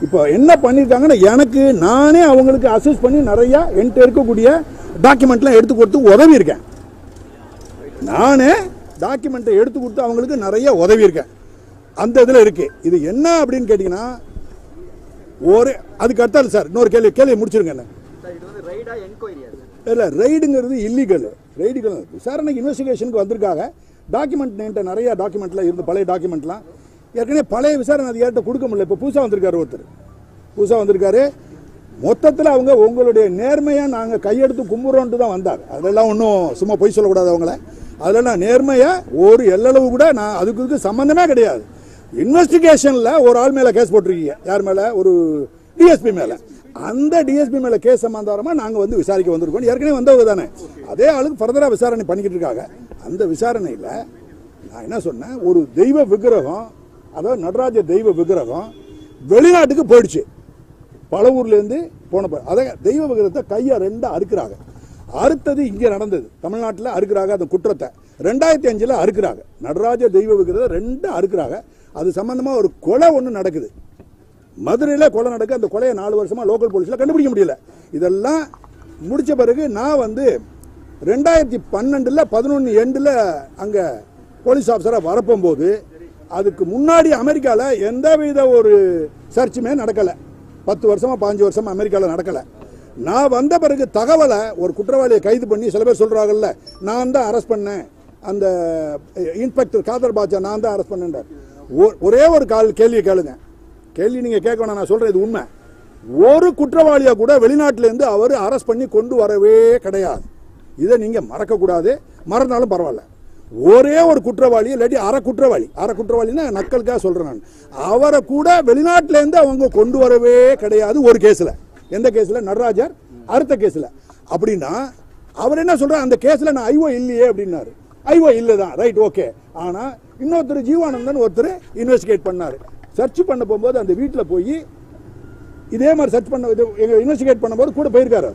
இப்போ என்ன பண்ணியிருக்காங்கன்னா எனக்கு நானே அவங்களுக்கு அசஸ் பண்ணி நிறையா என்கிட்ட இருக்கக்கூடிய டாக்குமெண்ட்லாம் எடுத்து கொடுத்து உதவி இருக்கேன். நானே டாக்குமெண்ட்டை எடுத்து கொடுத்து அவங்களுக்கு நிறைய உதவி இருக்கேன். அந்த இதில் இருக்குது. இது என்ன அப்படின்னு கேட்டிங்கன்னா ஒரு அதுக்கு அடுத்தாலும் சார் இன்னொரு கேள்வி முடிச்சிருங்க. என்ன இல்லை ரைடுங்கிறது இல்லீகல். ரைடுகள் விசாரணைக்கு இன்வெஸ்டிகேஷனுக்கு வந்திருக்காங்க. டாக்குமெண்ட் என்கிட்ட நிறையா டாக்குமெண்ட்லாம் இருந்து பழைய டாக்குமெண்ட்லாம் ஏற்கனவே பழைய விசாரணை அதிகாரிட்ட கொடுக்க முடியல. இப்போ புதுசாக வந்திருக்காரு ஒருத்தர் புதுசாக வந்திருக்காரு. மொத்தத்தில் அவங்க உங்களுடைய நேர்மையாக நாங்கள் கையெடுத்து கும்புறோன்ட்டு தான் வந்தார். அதெல்லாம் ஒன்றும் சும்மா பொய் சொல்லக்கூடாது அவங்கள. அதில் நான் நேர்மையாக ஒரு எல்லளவு கூட நான் அதுக்கு சம்மந்தமே கிடையாது. இன்வெஸ்டிகேஷனில் ஒரு ஆள் மேலே கேஸ் போட்டிருக்கீங்க. யார் மேலே? ஒரு டிஎஸ்பி மேலே. அந்த டிஎஸ்பி மேலே கேஸ் சம்பந்தமாக நாங்கள் வந்து விசாரிக்க வந்திருக்கோம். ஏற்கனவே வந்தவங்க தானே. அதே ஆளுக்கு ஃபர்தராக விசாரணை பண்ணிக்கிட்டு இருக்காங்க. அந்த விசாரணையில் நான் என்ன சொன்னேன், ஒரு தெய்வ விக்கிரகம், அதாவது நடராஜ தெய்வ விக்கிரகம் வெளிநாட்டுக்கு போயிடுச்சு. பல ஊர்லேருந்து போனப்போ அதை தெய்வ விக்கிரகத்தை கையை ரெண்டாக அறுக்கிறாங்க. அறுத்தது இங்கே நடந்தது, தமிழ்நாட்டில் அறுக்கிறாங்க. அந்த குற்றத்தை 2005 அறுக்கிறாங்க. நடராஜ தெய்வ விக்கிரகத்தை ரெண்டு அறுக்கிறாங்க. அது சம்பந்தமாக ஒரு கொலை ஒன்று நடக்குது. மதுரையில் கொலை நடக்கு. அந்த கொலையை 4 வருஷமாக லோக்கல் போலீஸில் கண்டுபிடிக்க முடியல. இதெல்லாம் முடித்த பிறகு நான் வந்து 2012 11 எண்டில் அங்கே போலீஸ் ஆஃபீஸராக வரப்போகும்போது அதுக்கு முன்னாடி அமெரிக்காவில் எந்த வித ஒரு சர்ச்சுமே நடக்கலை. 10 வருஷமாக 15 வருஷமாக அமெரிக்காவில் நடக்கலை. நான் வந்த பிறகு தகவலை ஒரு குற்றவாளியை கைது பண்ணி சில பேர் சொல்கிறாங்கல்ல, நான் தான் அரெஸ்ட் பண்ணேன், அந்த இன்ஸ்பெக்டர் காதர் பாட்சா நான் தான் அரெஸ்ட் பண்ணேன். ஒரே ஒரு கேள்வி கேளுங்க. கேள்வி நீங்கள் கேட்க வேணாம், நான் சொல்கிறேன், இது உண்மை. ஒரு குற்றவாளியை கூட வெளிநாட்டிலேருந்து அவர் அரெஸ்ட் பண்ணி கொண்டு வரவே கிடையாது. இதை நீங்கள் மறக்கக்கூடாது. மறந்தாலும் பரவாயில்ல. ஒரே ஒரு குற்றவாளி, இல்லாட்டி அரை குற்றவாளின்னா நக்கலுக்காக சொல்கிறேன் நான், அவரை கூட வெளிநாட்டிலேருந்து அவங்க கொண்டு வரவே கிடையாது. ஒரு கேஸில். எந்த கேஸில்? நடராஜர் அறுத்த கேஸில். அப்படின்னா அவர் என்ன சொல்கிறார், அந்த கேஸில் நான் ஐஓ இல்லையே அப்படின்னாரு. ஐஓ இல்லை தான், ரைட், ஓகே. ஆனால் இன்னொருத்தர் ஜீவானந்தன் ஒருத்தர் இன்வெஸ்டிகேட் பண்ணார். சர்ச் பண்ண போகும்போது அந்த வீட்டில் போய் இதே மாதிரி சர்ச் பண்ண இன்வெஸ்டிகேட் பண்ணும்போது கூட போயிருக்காரு.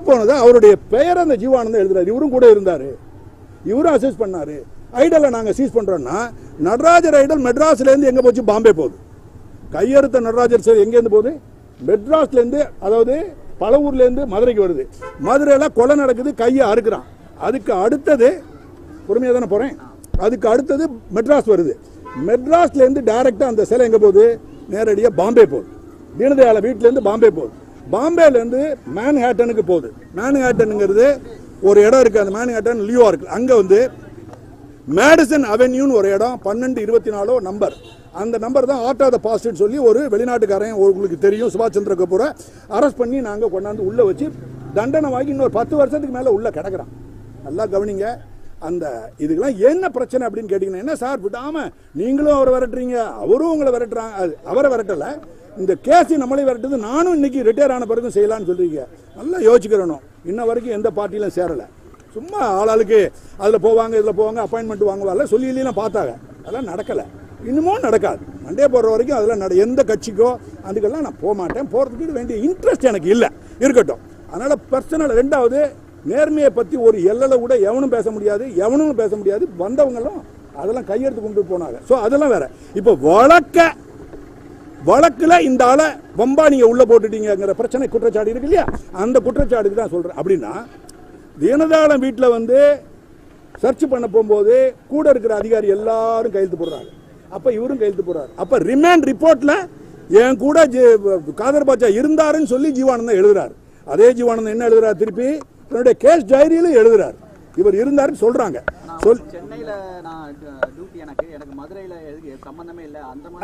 போனது அவருடைய பெயர் அந்த ஜீவானந்தன் எழுதுறாரு. இவரும் கூட இருந்தார். இவரும் அசஸ் பண்ணார். ஐடலை நாங்கள் சீஸ் பண்ணுறோன்னா நடராஜர் ஐடல் மெட்ராஸ்லேருந்து எங்கே போச்சு? பாம்பே போகுது. கையெழுத்த நடராஜர் சார் எங்கேருந்து போகுது? மெட்ராஸ்லேருந்து, அதாவது பல ஊர்லேருந்து மதுரைக்கு வருது. மதுரையில் கொலை நடக்குது, கையை அறுக்கிறான். அதுக்கு அடுத்தது பொறுமையாக தானே போகிறேன். அதுக்கு அடுத்தது மெட்ராஸ் வருது. மெட்ராஸ்லேருந்து டைரெக்டாக அந்த சிலை எங்கே போகுது? நேரடியாக பாம்பே போகுது. தீனதயாள வீட்டிலேருந்து பாம்பே போகுது. பாம்பேலேருந்து மேன்ஹேட்டனுக்கு போகுது. மேன்ஹேட்டனுங்கிறது ஒரு இடம் இருக்குது. அந்த மேன்ஹேட்டன் நியூயார்க். அங்கே வந்து மேடிசன் அவென்யூன்னு ஒரு இடம், 1224 நம்பர். அந்த நம்பர் தான் ஆர்ட் ஆஃப் த பாஸ்ட்னு சொல்லி ஒரு வெளிநாட்டுக்காரன், உங்களுக்கு தெரியும், சுபாஷ் சந்திர கபூரை அரெஸ்ட் பண்ணி நாங்கள் கொண்டாந்து உள்ளே வச்சு தண்டனை வாங்கி இன்னொரு 10 வருஷத்துக்கு மேலே உள்ளே கிடக்கிறான். நல்லா கவனிங்க. அந்த இதுக்கெல்லாம் என்ன பிரச்சனை அப்படின்னு கேட்டிங்கன்னா, என்ன சார் விடாமல் நீங்களும் அவரை விரட்டுறீங்க, அவரும் உங்களை விரட்டுறாங்க. அவரை விரட்டலை, இந்த கேஸை நம்மளே விரட்டுது. நானும் இன்னைக்கு ரிட்டையர் ஆன பிறகும் செய்யலான்னு சொல்கிறீங்க. நல்லா யோசிக்கிறணும். இன்ன வரைக்கும் எந்த பார்ட்டியிலும் சேரலை. சும்மா ஆளாளுக்கு அதில் போவாங்க, இதில் போவாங்க, அப்பாயின்மெண்ட் வாங்குவாங்க, சொல்லி இல்லைலாம் பார்த்தாங்க. அதெல்லாம் நடக்கலை, இன்னமும் நடக்காது. மண்டே போடுற வரைக்கும் அதெல்லாம் எந்த கட்சிக்கோ அதுக்கெல்லாம் நான் போக மாட்டேன். போகிறதுக்கு வேண்டிய இன்ட்ரெஸ்ட் எனக்கு இல்லை, இருக்கட்டும். அதனால் பர்சனல். ரெண்டாவது, நேர்மையை பற்றி ஒரு எல்லையில் கூட எவனும் பேச முடியாது, எவனும் பேச முடியாது. வந்தவங்களும் அதெல்லாம் கையெடுத்து கொண்டு போனாங்க. ஸோ அதெல்லாம் வேற. இப்போ வழக்கில் இந்த ஆளை வம்பா நீங்கள் உள்ளே போட்டுட்டீங்கிற பிரச்சனை, குற்றச்சாட்டு இருக்கு இல்லையா? அந்த குற்றச்சாட்டுக்கு தான் சொல்கிறேன். அப்படின்னா தீனதயாளன் வீட்டில் வந்து சர்ச் பண்ண போகும்போது கூட இருக்கிற அதிகாரி எல்லாரும் கையெழுத்து போடுறாங்க. அப்போ இவரும் கையெழுத்து போடுறாரு. அப்போ ரிமாண்ட் ரிப்போர்ட்டில் என் கூட காதர் பாட்சா இருந்தாருன்னு சொல்லி ஜீவானந்தன் எழுதுறாரு. அதே ஜீவானந்தன் என்ன எழுதுறாரு? திருப்பி தன்னுடைய கேஸ் டைரியிலும் எழுதுறாரு, இவர் இருந்தாருன்னு சொல்றாங்க.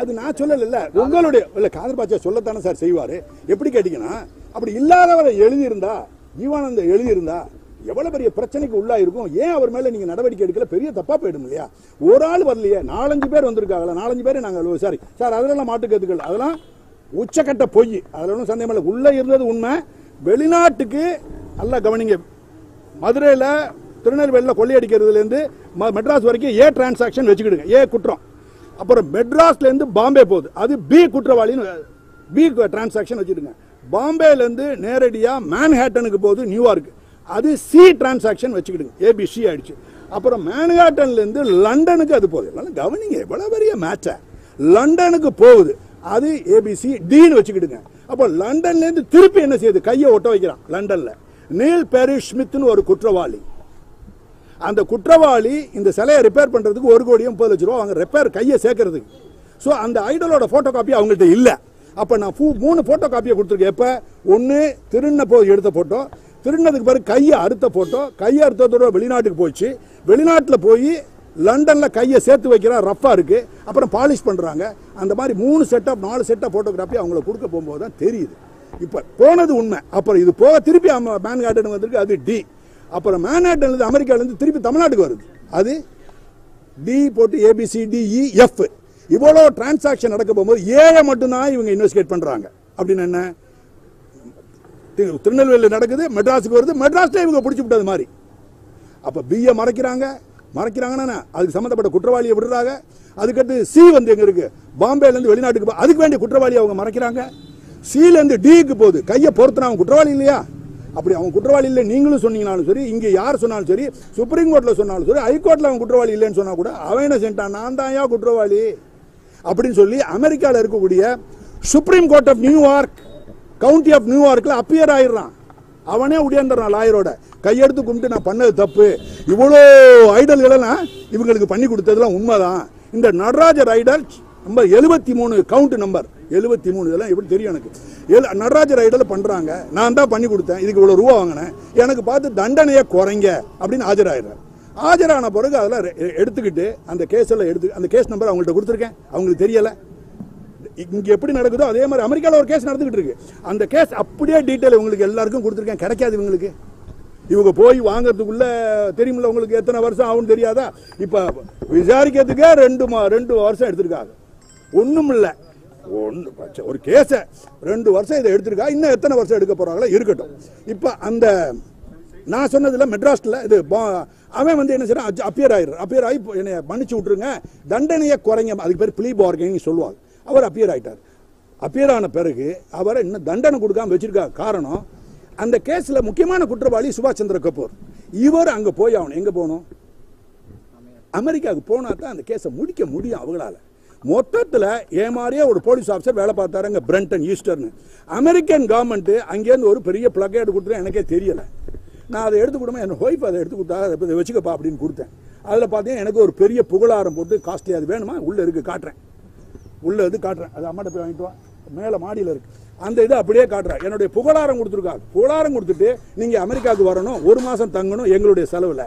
அது நான் சொல்லல, உங்களுடைய இல்ல, காதர் பாட்சா சொல்லத்தானே சார் செய்வாரு. எப்படி கேட்டீங்கன்னா, அப்படி இல்லாதவரை எழுதியிருந்தா, ஜீவானந்தன் எழுதியிருந்தா எவ்வளவு பெரிய பிரச்சனைக்கு உள்ளா இருக்கும். ஏன் அவர் மேல நீங்க நடவடிக்கை எடுக்கல? பெரிய தப்பா போயிடும் இல்லையா? ஒரு ஆள் வரலையே, 4-5 பேர் வந்திருக்காங்களா? 4-5 பேர் நாங்கள் சாரி சார் அதெல்லாம் மாட்டுக்கத்துக்கள், அதெல்லாம் உச்சக்கட்ட பொய். அதில் ஒன்றும் சந்தேகம் இல்லை. உள்ள இருந்தது உண்மை. வெளிநாட்டுக்கு நல்லா கவனிங்க. மதுரையில் திருநெல்வேலியில் கொள்ளையடிக்கிறதுலேருந்து மெட்ராஸ் வரைக்கும் ஏ டிரான்சாக்ஷன் வச்சுக்கிடுங்க, ஏ குற்றம். அப்புறம் மெட்ராஸ்லேருந்து பாம்பே போகுது, அது பி குற்றவாளின்னு பி டிரான்சாக்ஷன் வச்சுடுங்க. பாம்பேலேருந்து நேரடியாக மேன்ஹேட்டனுக்கு போகுது, நியூயார்க், அது சி டிரான்சாக்ஷன் வச்சுக்கிடுங்க, ஏபிசி ஆயிடுச்சு. அப்புறம் மேன்ஹேட்டன்லேருந்து லண்டனுக்கு அது போகுது. கவனிங்க, எவ்வளோ பெரிய மேட்சை. லண்டனுக்கு போகுது. அது ஏபிசி டின்னு வச்சுக்கிடுங்க. அப்போ லண்டன்லேருந்து திருப்பி என்ன செய்யுது, கையை ஒட்ட வைக்கிறான் லண்டனில். நீல் பெரிஷ் ஸ்மித்னு ஒரு குற்றவாளி. அந்த குற்றவாளி இந்த சிலையை ரிப்பேர் பண்ணுறதுக்கு 1,30,00,000 அவங்க ரிப்பேர் கையை சேர்க்கறதுக்கு. ஸோ அந்த ஐடலோட ஃபோட்டோ காப்பி அவங்கள்ட்ட இல்லை. அப்போ நான் 3 ஃபோட்டோ காப்பியை கொடுத்துருக்கேன். எப்போ ஒன்று திருண்ண போய் எடுத்த ஃபோட்டோ, திருண்ணதுக்கு பிறகு கையை அறுத்த ஃபோட்டோ, கையை அறுத்ததோட வெளிநாட்டுக்கு போச்சு, வெளிநாட்டில் போய் லண்டனில் கையை சேர்த்து வைக்கிற ரஃபாக இருக்குது, அப்புறம் பாலிஷ் பண்ணுறாங்க. அந்த மாதிரி 3 செட்டப் 4 செட்டப் ஃபோட்டோகிராஃபி அவங்கள கொடுக்க போகும்போது தான் தெரியுது. இப்போ போனது உண்மை. அப்புறம் இது போக திருப்பி மேன்ஹாட்டன் வந்திருக்கு, அது டி. அப்புறம் மேன்ஹாட்டன்லேருந்து அமெரிக்காவிலேருந்து திருப்பி தமிழ்நாட்டுக்கு வருது, அது டி போட்டு ABCDEF. இவ்வளோ டிரான்சாக்ஷன் நடக்க போகும்போது ஏழை மட்டும்தான் இவங்க இன்வெஸ்டிகேட் பண்ணுறாங்க. அப்படின்னு என்ன, திருநெல்வேலியில் நடக்குது, மெட்ராஸுக்கு வருது, மெட்ராஸில் இவங்க பிடிச்சி விட்டது மாதிரி. அப்போ பிஏ மறைக்கிறாங்கன்னா அதுக்கு சம்மந்தப்பட்ட குற்றவாளியை விடுறாங்க. அதுக்கடுத்து சி வந்து எங்கே இருக்குது, பாம்பேலேருந்து வெளிநாட்டுக்கு அதுக்கு வேண்டிய குற்றவாளியை அவங்க மறைக்கிறாங்க. சிலேருந்து டிக்கு போகுது, கையை பொறுத்துனா அவன் குற்றவாளி இல்லையா? அப்படி அவன் குற்றவாளி இல்லை நீங்களும் சொன்னீங்கனாலும் சரி, இங்கே யார் சொன்னாலும் சரி, சுப்ரீம் கோர்ட்டில் சொன்னாலும் சரி, ஹைகோர்ட்டில் அவன் குற்றவாளி இல்லைன்னு சொன்னால் கூட அவன் என்ன செஞ்சான், நான் தான் ஏன் குற்றவாளி அப்படின்னு சொல்லி அமெரிக்காவில் இருக்கக்கூடிய supreme court of New York, county of நியூயார்க்கில் அப்பியர் ஆயிடுறான். அவனே உடையாந்துறான் லாயரோட, கையெடுத்து கும்பிட்டு நான் பண்ணது தப்பு, இவ்வளோ ஐடல்களெல்லாம் இவங்களுக்கு பண்ணி கொடுத்ததுலாம் உண்மைதான். இந்த Natarajar Idol number 73 count number 73, இதெல்லாம் எப்படி தெரியும் எனக்கு. நடராஜர் ஐடல் பண்ணுறாங்க, நான் தான் பண்ணி கொடுத்தேன், இதுக்கு இவ்வளோ ரூபா வாங்கினேன், எனக்கு பார்த்து தண்டனையை குறைங்க அப்படின்னு ஆஜராயிடுறேன். ஆஜரான பிறகு அதெல்லாம் எடுத்துக்கிட்டு அந்த கேஸில் அந்த கேஸ் நம்பர் அவங்கள்ட்ட கொடுத்துருக்கேன், அவங்களுக்கு தெரியலை. இங்கே எப்படி நடக்குதோ அதே மாதிரி அமெரிக்காவில் ஒரு கேஸ் நடந்துகிட்டு இருக்கு. அந்த கேஸ் அப்படியே டீட்டெயில் உங்களுக்கு எல்லாருக்கும் கொடுத்துருக்கேன். கிடைக்காது இவங்களுக்கு, இவங்க போய் வாங்கறதுக்குள்ள தெரியுமில்ல உங்களுக்கு எத்தனை வருஷம் ஆகும்னு தெரியாதா? இப்போ விசாரிக்கிறதுக்கே 2 வருஷம் எடுத்திருக்காங்க. ஒன்றும் இல்லை, ஒரு கேஸை 2 வருஷம் இதை எடுத்திருக்கா, இன்னும் எத்தனை வருஷம் எடுக்க போறாங்களோ இருக்கட்டும். இப்போ அந்த நான் சொன்னதில்ல மெட்ராஸில் இது அவன் வந்து என்ன செய்யறான், அப்பியர் ஆகி என்னை மன்னிச்சு விட்டுருங்க, தண்டனையை குறைங்க, அதுக்கு பேர் ப்ளீ பார்கெனிங் சொல்லுவாங்க. அவர் அப்பியர் ஆகிட்டார். அப்பியர் ஆன பிறகு அவரை இன்னும் தண்டனை கொடுக்காம வச்சிருக்காங்க. காரணம், அந்த கேஸில் முக்கியமான குற்றவாளி சுபாஷ் சந்திர கபூர். இவர் அங்கே போய் ஆகணும். எங்கே போகணும், அமெரிக்காவுக்கு போனா தான் அந்த கேஸை முடிக்க முடியும் அவங்களால. மொத்தத்தில் ஏமாறியே ஒரு போலீஸ் ஆஃபீஸர் வேலை பார்த்தாருங்க, பிரண்டன் ஈஸ்டர்னு. அமெரிக்கன் கவர்மெண்ட் அங்கேருந்து ஒரு பெரிய பிளக்கேடு கொடுத்துருவேன், எனக்கே தெரியலை. நான் அதை எடுத்து கொடுமா, என் ஒய்ஃப் அதை எடுத்து கொடுத்தா, அதை வச்சுக்கப்பா அப்படின்னு கொடுத்தேன். அதில் பார்த்தீங்கன்னா எனக்கு ஒரு பெரிய புகழாரம் போட்டு காஸ்ட்லி, அது வேணுமா, உள்ளே இருக்குது காட்டுறேன், உள்ளே இது காட்டுறேன், அது அம்மாட்ட போய் வாங்கிட்டு வா, மேலே மாடியில் இருக்குது, அந்த இதை அப்படியே காட்டுறேன். என்னுடைய புகழாரம் கொடுத்துருக்காங்க. புகழாரம் கொடுத்துட்டு நீங்கள் அமெரிக்காவுக்கு வரணும், 1 மாதம் தங்கணும், எங்களுடைய செலவில்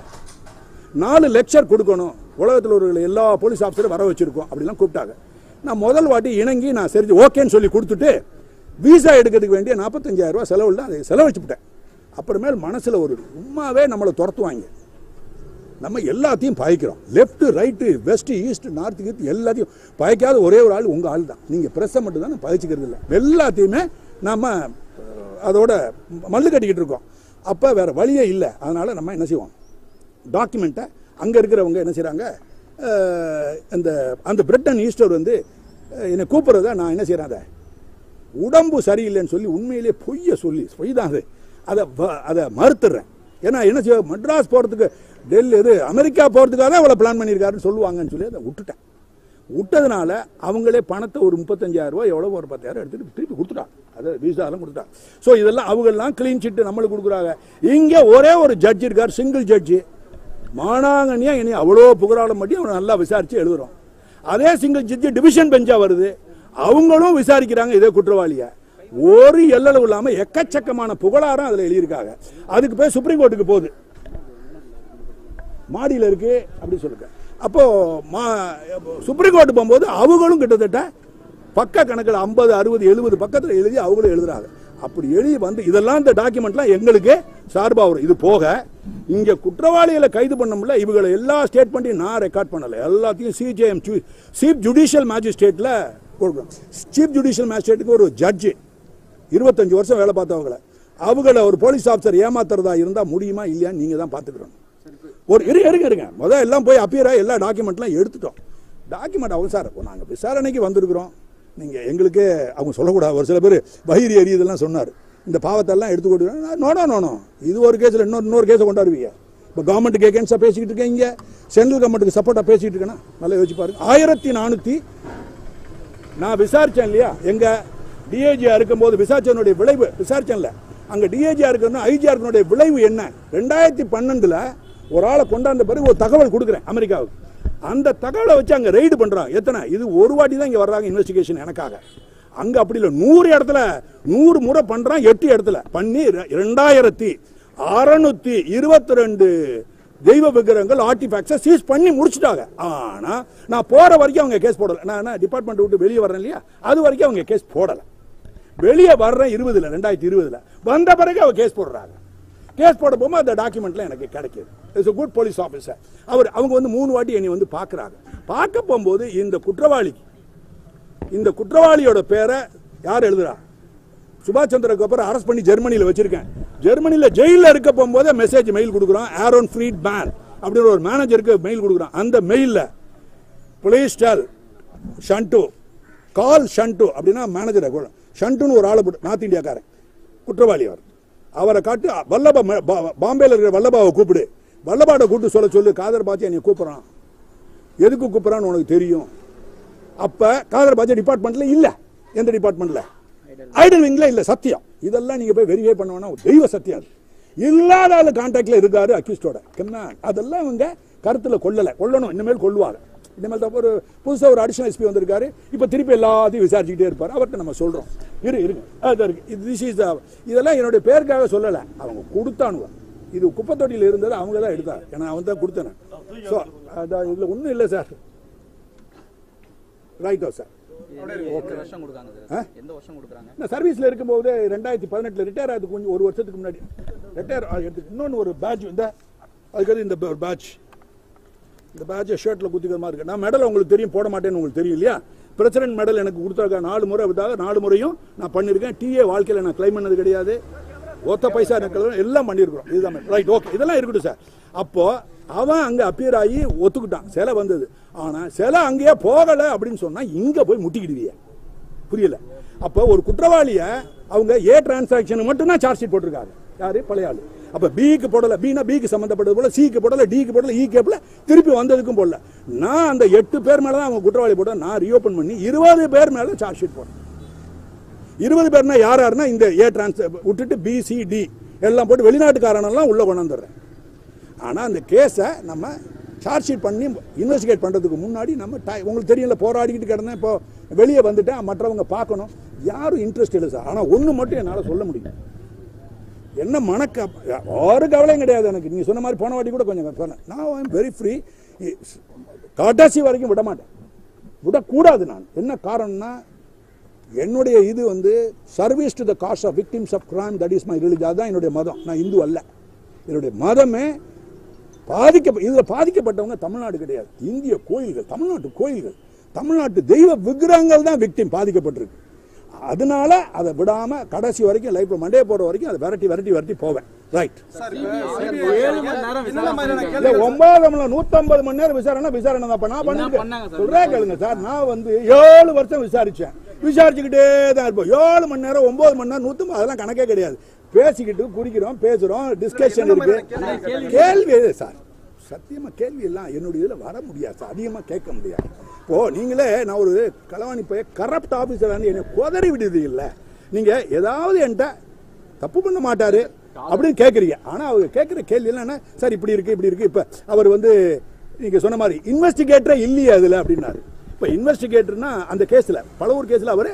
4 லெக்சர் கொடுக்கணும், உலகத்தில் ஒரு எல்லா போலீஸ் ஆஃபீஸரும் வர வச்சுருக்கோம் அப்படிலாம் கூப்பிட்டாங்க. நான் முதல் வாட்டி இணங்கி நான் சரி ஓகேன்னு சொல்லி கொடுத்துட்டு விசா எடுக்கிறதுக்கு வேண்டிய 45,000 ரூபா செலவில் அதை செலவழிச்சுவிட்டேன். அப்புறமேல் மனசில் ஒரு உண்மாவே நம்மளை துரத்துவாங்க, நம்ம எல்லாத்தையும் பாய்க்கிறோம், left right west east north கீர்த் எல்லாத்தையும் பாய்க்காத ஒரே ஒரு ஆள் உங்கள் ஆள் தான். நீங்கள் ப்ரெஸ்ஸை மட்டும் தான் பாய்ச்சிக்கிறது இல்லை, எல்லாத்தையுமே நம்ம அதோட மல்லு கட்டிக்கிட்டு இருக்கோம். அப்போ வேறு வழியே இல்லை. அதனால் நம்ம என்ன செய்வோம், டாக்குமெண்ட்டை அங்கே இருக்கிறவங்க என்ன செய்கிறாங்க, அந்த பிரிட்டன் ஈஸ்டர் வந்து என்னை கூப்பிட்றத நான் என்ன செய்கிறேன், அதை உடம்பு சரியில்லைன்னு சொல்லி உண்மையிலேயே பொய் தான் அதை மறுத்துடுறேன். ஏன்னா என்ன செய்ய, மெட்ராஸ் போகிறதுக்கு டெல்லி அமெரிக்கா போகிறதுக்காக தான் அவ்வளோ பிளான் பண்ணியிருக்காருன்னு சொல்லுவாங்கன்னு சொல்லி அதை விட்டுட்டேன். விட்டதுனால அவங்களே பணத்தை ஒரு 35,000 ரூபா எவ்வளோ ஒரு 10,000 எடுத்துகிட்டு திருப்பி கொடுத்துட்டாங்க, அதை விசாலாம் கொடுத்துட்டாங்க. ஸோ இதெல்லாம் அவங்கெல்லாம் க்ளீன் சிட்டு நம்மளுக்கு கொடுக்குறாங்க. இங்கே ஒரே ஒரு ஜட்ஜ் இருக்கார், சிங்கிள் ஜட்ஜு, மானாங்கனியாக இனி அவ்வளோ புகழாலம் மட்டும் அவனை நல்லா விசாரித்து எழுதுகிறோம். அதே சிங்கிள் ஜட்ஜு டிவிஷன் பெஞ்சாக வருது, அவங்களும் விசாரிக்கிறாங்க இதே குற்றவாளியை. ஒரு எல்லளவு இல்லாமல் எக்கச்சக்கமான புகழாரம் அதில் எழுதியிருக்காங்க. அதுக்கு போய் சுப்ரீம் கோர்ட்டுக்கு போகுது, மாடியில் இருக்கு அப்படி சொல்லுங்க. அப்போ சுப்ரீம் கோர்ட்டு போகும்போது அவங்களும் கிட்டத்தட்ட பக்க கணக்கில் 50, 60, 70 பக்கத்தில் எழுதி அவங்களும் எழுதுறாங்க. அப்படி எழுதி வந்து இதெல்லாம் இந்த டாக்குமெண்ட்லாம் எங்களுக்கு சார்பாக வரும். இது போக இங்கே குற்றவாளிகளை கைது பண்ண முடியல, இவங்களை எல்லா ஸ்டேட்மெண்ட்டையும் நான் ரெக்கார்ட் பண்ணலை, எல்லாத்தையும் CJM சீஃப் ஜுடிஷியல் மேஜிஸ்ட்ரேட்டில் கொடுக்குறோம். சீஃப் ஜுடிஷியல் மேஜிஸ்ட்ரேட்டுக்கு ஒரு ஜட்ஜு 25 வருஷம் வேலை பார்த்தவங்களை, அவங்கள ஒரு போலீஸ் ஆஃபீஸர் ஏமாத்துறதா இருந்தால் முடியுமா இல்லையான்னு நீங்கள் தான் பார்த்துக்கிறோம். ஒரு இருங்க முதல் எல்லாம் போய் அப்பியராக எல்லா டாக்குமெண்ட்லாம் எடுத்துட்டோம். டாக்குமெண்ட் அவங்க சார் நாங்கள் விசாரணைக்கு வந்திருக்கிறோம், நீங்கள் எங்களுக்கு அவங்க சொல்லக்கூடாது. ஒரு சில பேர் வயிறு எரியுதெல்லாம் சொன்னார், இந்த பாவத்தெல்லாம் எடுத்து கொடுக்குறோம். நோனோ இது ஒரு கேஸில் இன்னொரு கேஸை கொண்டாடுவீங்க. இப்போ கவர்மெண்ட்டுக்கு எகேன்ஸ்டாக பேசிக்கிட்டு இருக்கீங்க, சென்ட்ரல் கவர்மெண்ட்டுக்கு சப்போர்ட்டாக பேசிக்கிட்டு இருக்கேன்னா நல்லா யோசிச்சு பாருங்க. 1400 நான் விசாரிச்சேன் இல்லையா, எங்க டிஐஜியா இருக்கும்போது விசாரிச்சனுடைய விளைவு விசாரிச்சேன்ல, அங்க டிஐஜியா இருக்கணும் ஐஜிஆர் விளைவு என்ன? 2012 ஒரு ஆளை கொண்டாந்த பிறகு ஒரு தகவல் கொடுக்குறேன் அமெரிக்காவுக்கு. அந்த தகவலை வச்சு அங்க ரெய்டு பண்றாங்க. எத்தனை? இது ஒரு வாட்டி தான் இங்க வர்றாங்க இன்வெஸ்டிகேஷன் எனக்காக. அங்க அப்படி இல்லை, 100 இடத்துல 100 முறை பண்றான். 8 இடத்துல பண்ணி 2622 தெய்வ விக்கிரகங்கள் ஆர்டிஃபேக்ட்ஸை சீஸ் பண்ணி முடிச்சுட்டாங்க. ஆனா நான் போற வரைக்கும் அவங்க கேஸ் போடல. நான் டிபார்ட்மெண்ட் விட்டு வெளியே வர்றேன் இல்லையா, அது வரைக்கும் அவங்க கேஸ் போடல. வெளியே வர்றேன் 2020 வந்த பிறகு அவங்க கேஸ் போடுறாங்க. கேஸ் போட போகும்போது அந்த டாக்குமெண்ட்ல எனக்கு கிடைக்குது. It's a good police officer. அவங்க வந்து 3 வாட்டி என்னை வந்து பார்க்குறாங்க. பார்க்க போகும்போது இந்த குற்றவாளியோட பேரை யார் எழுதுறா? சுபாஷ் சந்திரக்கு அப்புறம் அரெஸ்ட் பண்ணி ஜெர்மனியில் வச்சிருக்கேன். ஜெர்மனியில் ஜெயிலில் இருக்க போகும்போது மெசேஜ் மெயில் கொடுக்குறான். ஆரோன் ஃப்ரீட் மேன் அப்படின்ற ஒரு மேனேஜருக்கு மெயில் கொடுக்குறான். அந்த மெயிலில் ப்ளீஸ் டெல் ஷண்டு கால் ஷண்டு அப்படின்னா மேனேஜரை ஷண்டுன்னு ஒரு ஆளை போட்டு நார்த் இந்தியாக்காரன் குற்றவாளி அவரை காட்டு பாம்பேல இருக்கிற வல்லபாவை கூப்பிடு, வல்லபாட கூப்பிட்டு சொல்லு காதர் பாட்சி என்னை கூப்பிட்றான். எதுக்கு கூப்பிட்றான்னு உனக்கு தெரியும். அப்ப காதர் பாட்சி டிபார்ட்மெண்ட்ல இல்ல. எந்த டிபார்ட்மெண்ட்ல? ஐடல் விங்ல இல்ல. சத்தியம். இதெல்லாம் நீங்க போய் வெரிஃபை பண்ணுவேன்னா தெய்வ சத்தியம். அது இல்லாத ஆளு கான்டாக்ட்ல இருக்காரு அக்யூஸ்டோட. அதெல்லாம் இவங்க கருத்துல கொள்ளணும். இனிமேல் கொள்வாங்க. இனிமேல் தான் ஒரு புதுசாக ஒரு அடிஷனல் எஸ்பி வந்திருக்காரு. இப்போ திருப்பி எல்லாத்தையும் விசாரிச்சுக்கிட்டே இருப்பார். அவர்கிட்ட நம்ம சொல்றோம் இருங்க இதெல்லாம் என்னுடைய பேருக்காக சொல்லலை, அவங்க கொடுத்தானுவ. இது குப்பை தொட்டியில் இருந்தது அவங்க தான் எடுத்தார். ஏன்னா அவன் தான் கொடுத்தேன். ஸோ அதான் இதில் ஒன்றும் இல்லை சார். ரைட்டோ சார். சர்வீஸ்ல இருக்கும்போது 2018 ரிட்டையர் ஆகுது. கொஞ்சம் ஒரு வருஷத்துக்கு முன்னாடி ரிட்டையர் எடுத்து இன்னொன்று ஒரு பேட்ச் இந்த அதுக்கு இந்த பேட்ச் இந்த பேட்சை ஷர்ட்ல குத்திக்கிற மாதிரி இருக்கு. நான் மெடல் உங்களுக்கு தெரியும், போட மாட்டேன்னு உங்களுக்கு தெரியும் இல்லையா. பிரசிடென்ட் மெடல் எனக்கு கொடுத்தாங்க 4 முறை. விதாக 4 முறையும் நான் பண்ணியிருக்கேன். டிஏ வாழ்க்கையில் நான் கிளைம் பண்ணது கிடையாது. ஒத்த பைசா எனக்கு எல்லாம் பண்ணியிருக்கிறோம். இதுதான் ரைட். ஓகே, இதெல்லாம் இருக்கட்டும் சார். அப்போ அவன் அங்கே அப்பியர் ஆகி ஒத்துக்கிட்டான். சிலை வந்தது. ஆனால் சிலை அங்கேயே போகலை அப்படின்னு சொன்னால் இங்கே போய் முட்டிக்கிடுவிய. புரியல. அப்போ ஒரு குற்றவாளியை அவங்க ஏ டிரான்சாக்ஷனுக்கு மட்டும்தான் சார்ஜ் ஷீட் போட்டிருக்காங்க. யாரு? பழைய ஆளு. அப்ப பிக்கு போடல, பினா பிக்கு சம்பந்தப்பட்டது போல, சிக்கு போடல, டிக்கு போடல, இக்கு போடல, திருப்பி வந்ததுக்கும் போடல. நான் அந்த 8 பேர் மேல தான் அவங்க குற்றவாளி போட நான் ரீஓபன் பண்ணி 20 பேர் மேல சார்ஜ் ஷீட் போட்டேன். 20 பேர்னா யாருன்னா இந்த ஏ டிரான்ஸ் விட்டுட்டு பி சி டி எல்லாம் போட்டு வெளிநாட்டுக்காரனெல்லாம் உள்ள கொண்டாந்துடுறேன். ஆனா அந்த கேஸை நம்ம சார்ஜ் ஷீட் பண்ணி இன்வெஸ்டிகேட் பண்றதுக்கு முன்னாடி நம்ம உங்களுக்கு தெரியல போராடிக்கிட்டு கிடந்தேன். இப்போ வெளியே வந்துட்டேன். மற்றவங்க பார்க்கணும். யாரும் இன்ட்ரெஸ்ட் இல்லை சார். ஆனா ஒண்ணு மட்டும் என்னால் சொல்ல முடியும். என்ன மனக்க ஒரு கவலையும் கிடையாது எனக்கு. நீங்க சொன்ன மாதிரி போன வாட்டி கூட கொஞ்சம் சொன்னேன். நான் வெரி ஃப்ரீ. கடைசி வரைக்கும் விட மாட்டேன், விடக்கூடாது. நான் என்ன காரணம்னா என்னுடைய இது வந்து service to the cause of victims of crime, that is my religion. அதுதான் என்னுடைய மதம். நான் இந்து அல்ல. என்னுடைய மதமே இதில் பாதிக்கப்பட்டவங்க தமிழ்நாடு கிடையாது. இந்திய கோயில்கள், தமிழ்நாட்டு கோயில்கள், தமிழ்நாட்டு தெய்வ விக்கிரகங்கள் தான் விக்டிம் பாதிக்கப்பட்டிருக்கு. அதனால அதை விடாம கடைசி வரைக்கும் லைஃப்ல மண்டே போற வரைக்கும் அதை விரட்டி போவேன். ரைட். 150 மணி நேரம் விசாரணை தான். நான் பண்ணிருக்கேன். சொல்றேன் கேளுங்க சார். நான் வந்து 7 வருஷம் விசாரிச்சேன். விசாரிச்சுக்கிட்டே தான் இருப்போம். 7 மணி நேரம் 9 மணி நேரம் 150 அதெல்லாம் கணக்கே கிடையாது. பேசிக்கிட்டு குடிக்கிறோம், பேசுறோம், டிஸ்கஷன் இருக்கு. கேள்வி சார் சத்தியமா கேள்வி எல்லாம் என்னுடைய இதுல வர முடியாது சார். அதிகமா கேட்க முடியாது. இப்போ நீங்களே நான் ஒரு களவாணி போய் கரப்ட் ஆபீசர் வந்து என்னை குதறி விடுது இல்லை. நீங்க ஏதாவது என்கிட்ட தப்பு பண்ண மாட்டாரு அப்படின்னு கேட்குறீங்க. ஆனா அவங்க கேட்குற கேள்வி என்னன்னா சார் இப்படி இருக்கு. இப்ப அவர் வந்து நீங்க சொன்ன மாதிரி இன்வெஸ்டிகேட்டரே இல்லையே அதுல அப்படின்னாரு. இப்ப இன்வெஸ்டிகேட்டர்னா அந்த கேஸ்ல பலவூர் கேஸ்ல அவரு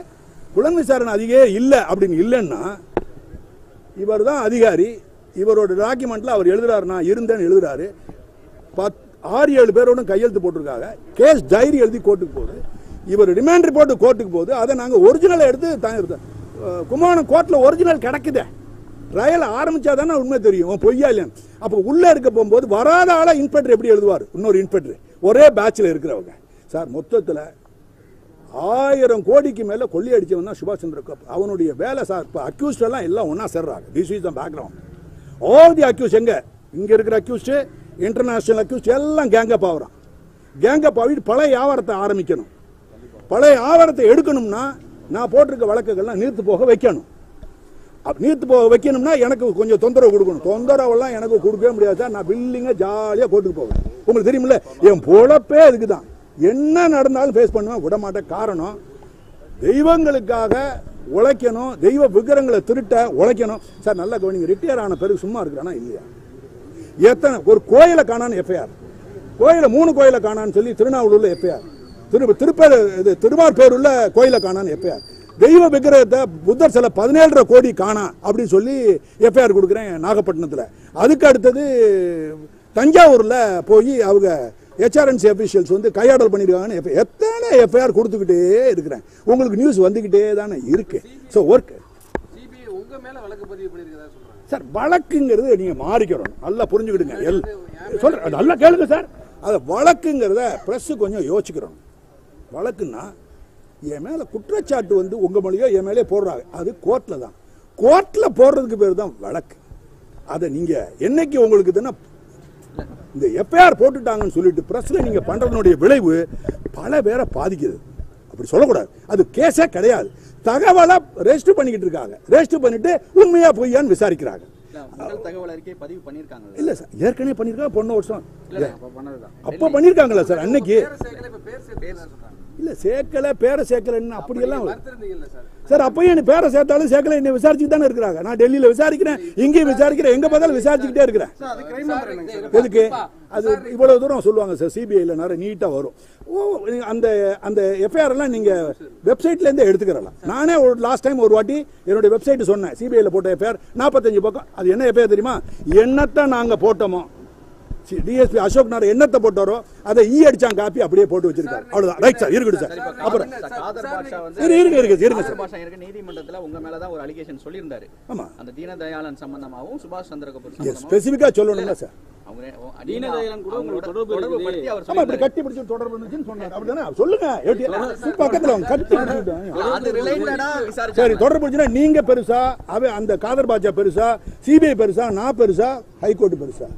புலன் விசாரணை அதிகே இல்லை அப்படின்னு இல்லைன்னா இவர் தான் அதிகாரி. இவரோட டாக்குமெண்ட்ல அவர் எழுதுறாரு, நான் இருந்தேன்னு எழுதுறாரு. 6-7 பேரோட கையெழுத்து போட்டிருக்காங்க. கேஸ் டைரி எழுதி கோர்ட்டுக்கு போகுது. இவர் ரிமாண்ட் ரிப்போர்ட் கோர்ட்டுக்கு போகுது. அதை நாங்கள் ஒரிஜினல் எடுத்து கும்பகோணம் கோர்ட்ல ஒரிஜினல் கிடைக்குது. ட்ரையல் ஆரம்பிச்சா தானே உண்மை தெரியும் பொய்யா இல்லையா. அப்போ உள்ள இருக்க போகும்போது வராத ஆளா இன்ஸ்பெக்டர் எப்படி எழுதுவார்? இன்னொரு இன்ஸ்பெக்டர் ஒரே பேட்சில் இருக்கிறவங்க சார். மொத்தத்தில் 1000 கோடிக்கு மேல கொள்ளி அடிச்சவன் தான் சுபாஷ் சந்திர போஸ். அவனுடைய வேலை சார். இப்போ அக்யூஸ்ட் எல்லாம் ஒன்னா சேர்றாங்க. This is the background. All the accused இங்க இருக்கிற அக்யூஸ்ட், இன்டர்நேஷனல் அக்யூஸ்ட் எல்லாம் கேங்கப் ஆகுறான். கேங்கப் ஆகிட்டு பழைய வியாபாரத்தை ஆரம்பிக்கணும். பழைய வியாபாரத்தை எடுக்கணும்னா நான் போட்டிருக்க வழக்குகள்லாம் நீர்த்து போக வைக்கணும். நீர்த்து போக வைக்கணும்னா எனக்கு கொஞ்சம் தொந்தரவு கொடுக்கணும். தொந்தரவெல்லாம் எனக்கு கொடுக்கவே முடியாது சார். நான் பில்லிங்க ஜாலியாக கோர்ட்டுக்கு போவேன். உங்களுக்கு தெரியுமில்ல, என் பொழப்பே இதுக்கு தான். என்ன நடந்தாலும் ஃபேஸ் பண்ணுவேன், விட மாட்டேன். காரணம் தெய்வங்களுக்காக உழைக்கணும், தெய்வ விக்கிரங்களை திருட்ட உழைக்கணும். சார் நல்லா கவனிங்க, ரிட்டையர் ஆன பிறகு சும்மா இருக்கிறானா இல்லையா? எத்தனை ஒரு கோயிலை காணான்னு எஃப்ஐஆர், கோயிலை 3 கோயிலை காணான்னு சொல்லி திருநாவலூர்ல எஃப்ஐஆர், திருவாரூர்ல கோயிலை காணான்னு எஃப்ஐஆர், தெய்வ விக்கிரகத்தை புத்தர் சில 17.5 கோடி காணா அப்படின்னு சொல்லி எஃப்ஐஆர் கொடுக்குறேன் நாகப்பட்டினத்தில். அதுக்கு அடுத்தது தஞ்சாவூர்ல போய் அவங்க HRNC அபிஷியல்ஸ் வந்து கையாடல் பண்ணிருக்காங்கன்னு எத்தனை எஃப்ஐஆர் கொடுத்துக்கிட்டே இருக்கிறேன். உங்களுக்கு நியூஸ் வந்துகிட்டே தானே இருக்கு. ஸோ ஒர்க் சார், வழக்குங்கிறது நீங்க மாறிக்கிறோம், நல்லா புரிஞ்சுக்கிடுங்க. சொல்றேன் நல்லா கேளுங்க சார். அதை வழக்குங்கிறத பிரஸ் கொஞ்சம் யோசிக்கிறோம். வழக்குன்னா என் மேல குற்றச்சாட்டு வந்து உங்க மொழியோ என் மேலே போடுறாங்க, அது கோர்ட்ல தான். கோர்ட்ல போடுறதுக்கு பேர் தான் வழக்கு. அதை நீங்க என்னைக்கு உங்களுக்கு இதுன்னா இந்த எஃப்ஐஆர் போட்டுட்டாங்கன்னு சொல்லிட்டு பிரஸ்ல நீங்க பண்றதுனுடைய விளைவு பல பேரை பாதிக்குது. அப்படி சொல்லக்கூடாது. அது கேஸே கிடையாது. தகவலை ரெஜிஸ்டர் பண்ணிக்கிட்டு இருக்காங்க. ரெஜிஸ்டர் பண்ணிட்டு உண்மையா பொய்யான்னு விசாரிக்கிறாங்க. தகவல் அறிக்கை பதிவு பண்ணிருக்காங்க இல்ல சார், ஏற்கனவே பண்ணிருக்காங்க. பொண்ணு வருஷம் அப்ப பண்ணிருக்காங்களா சார்? அன்னைக்கு இல்ல சேர்க்கல, பேரை சேர்க்கலன்னு அப்படியெல்லாம் சார். அப்பயும் என்ன பேரை சேர்த்தாலும் சேர்க்கல, என்ன விசாரிச்சுட்டு தானே இருக்கிறாங்க. நான் டெல்லியில விசாரிக்கிறேன், இங்கேயும் விசாரிக்கிறேன், எங்க பார்த்தாலும் விசாரிச்சுக்கிட்டே இருக்கிறேன். எதுக்கு? அது இவ்வளவு தூரம் சொல்லுவாங்க சார். சிபிஐல நிறைய நீட்டா வரும். அந்த அந்த எஃப்ஐஆர் எல்லாம் நீங்க வெப்சைட்ல இருந்தே எடுத்துக்கிறலாம். நானே ஒரு லாஸ்ட் டைம் ஒரு வாட்டி என்னுடைய வெப்சைட் சொன்னேன், சிபிஐல போட்ட எஃப்ஐஆர் 45 பக்கம். அது என்ன எஃப்ஐஆர் தெரியுமா? என்னத்தை நாங்க போட்டோமோ, டிஎஸ்பி அசோக் நார் என்னத்தை போட்டாரோ அதை அடிச்சாங்க காப்பி அப்படியே போட்டு வச்சிருக்காரு. அவ்வளவுதான். ரைட் சார், இருக்கட்டும் சார். அப்புறம் நீதிமன்றத்துல உங்க மேல தான் ஒரு அலிகேஷன் சொல்லியிருந்தாரு. ஆமா, அந்த தீனதயாளன் சம்பந்தமாவும் சுபாஷ் சந்திர கபூர் ஸ்பெசிபிக்கா சொல்லணும்ல சார். தீனதயாளன் கூட உங்களுக்கு தொடர்பு படுத்தி அவர் அப்படி கட்டி பிடிச்சு தொடர்பு இருந்துச்சுன்னு சொன்னாரு. அப்படிதானே சொல்லுங்க. பக்கத்துல கட்டி அது ரிலேட்டடா விசாரிச்சு சரி, தொடர்பு இருந்துச்சுன்னா நீங்க பெருசா, அவ அந்த காதர் பாட்சா பெருசா, சிபிஐ பெருசா, நான் பெருசா, ஹைகோர்ட் பெருசா?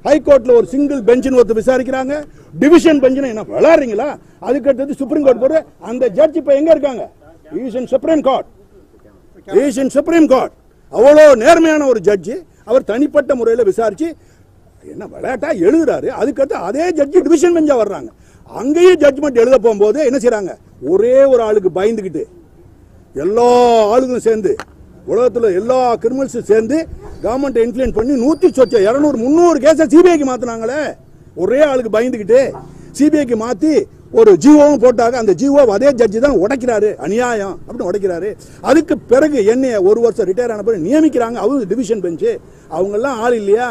ஹைகோர்ட்ல ஒரு சிங்கிள் பெஞ்சின் ஒருத்தர் விசாரிக்கிறாங்க, டிவிஷன் பெஞ்சின் என்ன விளையாடுறீங்களா? அதுக்கு அடுத்தது சுப்ரீம் கோர்ட் போற அந்த ஜட்ஜ் இப்ப எங்க இருக்காங்க? Eshan supreme court. Eshan supreme court அவ்வளோ நேர்மையான ஒரு ஜட்ஜி. அவர் தனிப்பட்ட முறையில் விசாரிச்சு என்ன விளையாட்டா எழுதுறாரு. அதுக்கடுத்து அதே ஜட்ஜி டிவிஷன் பெஞ்சா வர்றாங்க. அங்கேயும் ஜட்ஜ்மெண்ட் எழுத போகும்போது என்ன செய்யறாங்க? ஒரே ஒரு ஆளுக்கு பயந்துகிட்டு எல்லா ஆளுங்களும் சேர்ந்து, உலகத்துல எல்லா கிரிமினல்ஸும் சேர்ந்து கவர்மெண்ட் இன்ஃப்ளூயன்ஸ் பண்ணி 200 200 300 கேஸை சிபிஐக்கு மாத்தினாங்களே. ஒரே ஆளுக்கு பயந்துகிட்டு சிபிஐக்கு மாத்தி ஒரு ஜிஓவும் போட்டாங்க. அந்த ஜிஓ அதே ஜட்ஜி தான் உடைக்கிறாரு, அநியாயம் அப்படின்னு உடைக்கிறாரு. அதுக்கு பிறகு என்னைய 1 வருஷம் ரிட்டையர் ஆன பிறகு நியமிக்கிறாங்க. அவங்க டிவிஷன் பெஞ்சு, அவங்க எல்லாம் ஆள் இல்லையா?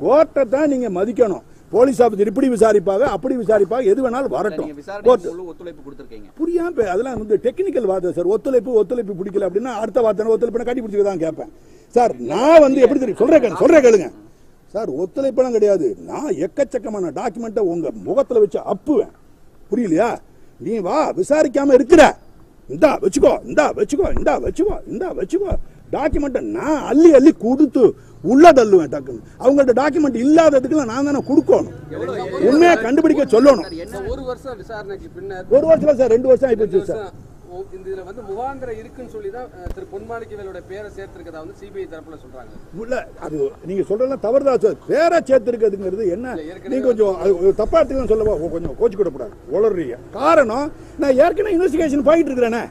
கோர்ட்டை தான் நீங்க மதிக்கணும். போலீஸ் ஆபீசர் இப்படி விசாரிப்பாங்க, அப்படி விசாரிப்பாங்க, எது வேணாலும் வரட்டும். புரியாம அதெல்லாம் வந்து டெக்னிக்கல் வார்த்தை சார். ஒத்துழைப்பு பிடிக்கல அப்படின்னா அடுத்த வார்த்தை ஒத்துழைப்பு கட்டி பிடிச்சி தான் கேட்பேன் சார். நான் வந்து எப்படி தெரியும் சொல்றேன் கேளுங்க சார். ஒத்துழைப்பெல்லாம் கிடையாது. நான் எக்கச்சக்கமான டாக்குமெண்ட்டை உங்க முகத்துல வச்சு அப்புவேன். புரியலையா? நீ வா விசாரிக்காம இருக்கிற, இந்தா வச்சுக்கோ டாக்குமெண்ட்டை நான் அள்ளி கொடுத்து உள்ள தள்ளுவேன். டக்குன்னு அவங்கள்ட்ட டாக்குமெண்ட் இல்லாததுக்கு நான் தானே கொடுக்கணும். உண்மையா கண்டுபிடிக்க சொல்லணும். 1 வருஷம் விசாரணைக்கு பின்னர் 1 வருஷம் சார், 2 வருஷம் ஆயிப்போச்சு சார். இதுல வந்து முகாந்திரம் இருக்குன்னு சொல்லி தான் திரு பொன்மாணிக்கவேலோட பேரை சேர்த்திருக்கதா வந்து சிபிஐ தரப்புல சொல்றாங்க. இல்ல, அது நீங்க சொல்றதெல்லாம் தவறுதான் சார். பேரை சேர்த்திருக்கிறதுங்கிறது என்ன? நீங்க கொஞ்சம் தப்பா எடுத்துக்கணும் சொல்லவா? கொஞ்சம் கோச்சு கூடக்கூடாது, உளறீங்க. காரணம் நான் ஏற்கனவே இன்வெஸ்டிகேஷன் போயிட்டு இருக்கிறேனே.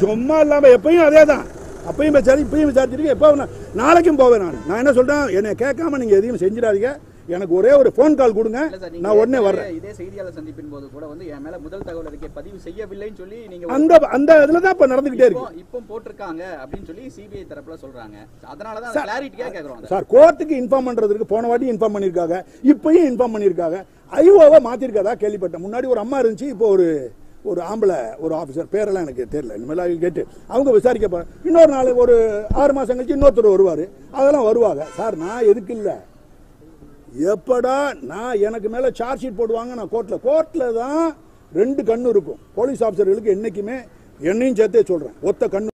சும்மா இல்லாம எப்பயும் அதே தான். அப்பயும் இப்பயும் விசாரிச்சிருக்கேன். எப்போ நாளைக்கும் போவேன். நான் என்ன சொல்றேன், என்னை கேட்காம நீங்க எதையும் செஞ்சிடாதீங்க. எனக்கு ஒரே ஒரு போன் கால் கொடுங்க, நான் உடனே வர்றேன். இதே செய்தியாளர் சந்திப்பின் போது கூட வந்து என் மேல முதல் தகவல் அறிக்கை பதிவு செய்யவில்லைன்னு சொல்லி நீங்க அந்த இதுல தான் இப்ப நடந்துகிட்டே இருக்கு. இப்போ போட்டிருக்காங்க அப்படின்னு சொல்லி சிபிஐ தரப்புல சொல்றாங்க. அதனால தான் கிளாரிட்டியா கேக்குறோம் சார். கோர்ட்டுக்கு இன்ஃபார்ம் பண்றதுக்கு போன வாட்டி இன்ஃபார்ம் பண்ணிருக்காங்க, இப்பயும் இன்ஃபார்ம் பண்ணிருக்காங்க. ஐஓவை மாத்திருக்கதா கேள்விப்பட்டேன். முன்னாடி ஒரு அம்மா இருந்துச்சு, இப்போ ஒரு ஆம்பளை ஒரு ஆஃபீஸர், பேரெல்லாம் எனக்கு தெரியல. இனிமேல் கேட்டு அவங்க விசாரிக்க போறேன். இன்னொரு நாள் ஒரு 6 மாசம் கழிச்சு இன்னொருத்தர் வருவாரு. அதெல்லாம் வருவாங்க சார். நான் எதுக்கு இல்ல, எப்படா நான் எனக்கு மேல சார்ஜ் ஷீட் போடுவாங்க. நான் கோர்ட்ல தான் 2 கண்ணு இருக்கும் போலீஸ் ஆபீசர்களுக்கு. என்னைக்குமே என்னையும் சேர்த்தே சொல்றேன், ஒத்த கண்ணு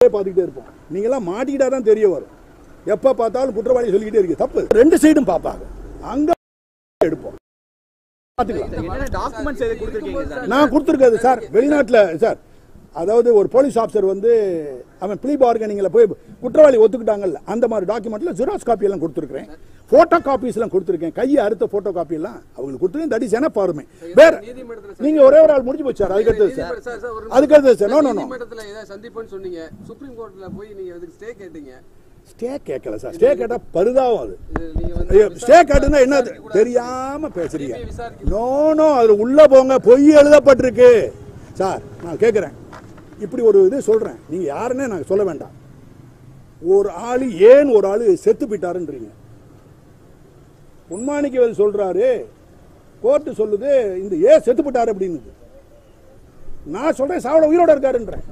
பார்த்துக்கிட்டே இருப்போம். நீங்க எல்லாம் மாட்டிக்கிட்டா தான் தெரிய வரும். எப்ப பார்த்தாலும் குற்றவாளி சொல்லிக்கிட்டே இருக்கு. தப்பு 2 சைடும் பார்ப்பாங்க. அங்க எடுப்போம். நான் கொடுத்துருக்காது சார் வெளிநாட்டுல சார். அதாவது ஒரு போலீஸ் ஆபீசர் வந்து அவன் ப்ளீ பார்கனிங்ல போய் குற்றவாளி ஒத்துக்கிட்டாங்கல்ல, அந்த மாதிரி டாக்குமெண்ட்ல ஜெராக்ஸ் காப்பி எல்லாம் கொடுத்துருக்கேன். போட்டோ காப்பீஸ் எல்லாம் கொடுத்துருக்கேன், கையை அறுத்த போட்டோ காப்பி எல்லாம் அவங்களுக்கு கொடுத்துருக்கேன். தட் இஸ் என்ன ஃபார்மே. வேற நீங்க ஒரே ஒரு ஆள் முடிஞ்சு போச்சு சார். அதுக்கடுத்து சார் நோ சந்திப்புன்னு சொன்னீங்க, சுப்ரீம் கோர்ட்ல போய் நீங்க அதுக்கு ஸ்டே கேட்டீங்க. ஸ்டே கேட்கல சார். ஸ்டே கேட்டா பரிதாபம். அது ஸ்டே கேட்டுனா என்ன தெரியாம பேசுறீங்க. நோ அது உள்ள போங்க, பொய் எழுதப்பட்டிருக்கு சார். நான் கேட்கிறேன், இப்படி ஒரு இது சொல்றேன், நீங்க யாருன்னே நான் சொல்ல வேண்டாம். ஒரு ஆளு ஏன் ஒரு ஆளு செத்து போயிட்டாருன்றீங்க. பொன்மாணிக்கவேல் சொல்றாரு, கோர்ட்டு சொல்லுது இந்த ஏன் செத்து போயிட்டாரு அப்படின்னு. நான் சொல்றேன் சாவல உயிரோட இருக்காருன்றேன்,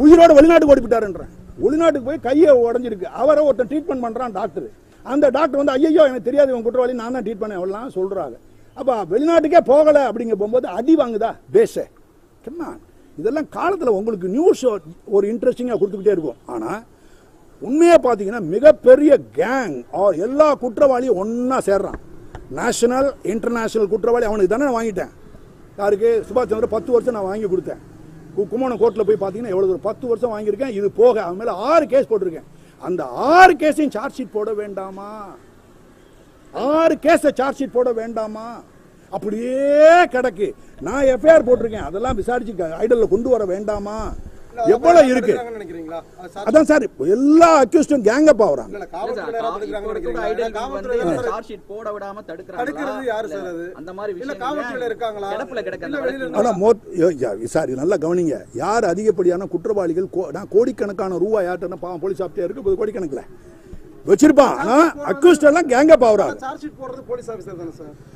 உயிரோட வெளிநாட்டுக்கு ஓடி போயிட்டாருன்றேன். வெளிநாட்டுக்கு போய் கையை உடஞ்சிருக்கு, அவரை ஒருத்தன் ட்ரீட்மெண்ட் பண்றான் டாக்டர். அந்த டாக்டர் வந்து ஐயோ எனக்கு தெரியாது இவன் குற்றவாளி, நான் தான் ட்ரீட் பண்ணேன் அவெல்லாம் சொல்றாங்க. அப்ப வெளிநாட்டுக்கே போகல அப்படிங்க போகும்போது அடி வாங்குதா பேச. இதெல்லாம் காலத்தில் உங்களுக்கு நியூஸ் ஒரு இன்ட்ரெஸ்டிங்காக கொடுத்துக்கிட்டே இருக்கும். ஆனால் உண்மையாக பார்த்தீங்கன்னா மிகப்பெரிய கேங் எல்லா குற்றவாளியும் ஒன்றா சேர்றான். நேஷனல் இன்டர்நேஷனல் குற்றவாளி அவனுக்கு தானே நான் வாங்கிட்டேன். யாருக்கு? சுபாஷ் சந்திர 10 வருஷம் நான் வாங்கி கொடுத்தேன். கும்பகோணம் கோர்ட்டில் போய் பார்த்தீங்கன்னா எவ்வளோ 10 வருஷம் வாங்கியிருக்கேன். இது போக அவன் மேலே 6 கேஸ் போட்டிருக்கேன். அந்த 6 கேஸையும் சார்ஜ் ஷீட் போட வேண்டாமா? 6 கேஸை சார்ஜ் ஷீட் போட வேண்டாமா? அப்படியே கிடக்கு. நான் எஃப்ஐஆர் போட்டிருக்கேன், அதெல்லாம் விசாரிச்சு ஐடல்ல கொண்டு வர வேண்டாமா? எவ்வளவு இருக்கு அதான் சார். எல்லா அக்யூஸ்டும் கேங் அப் ஆவறாங்க. சார் நல்லா கவனிங்க, யார் அதிகப்படியான குற்றவாளிகள் கோடிக்கணக்கான ரூபாய் யார்ட்ட பாவம் போலீஸ் ஆஃபீஸர் இருக்கு, கோடிக்கணக்கில் வச்சிருப்பான். அக்யூஸ்ட் எல்லாம் கேங் அப் ஆவறாங்க.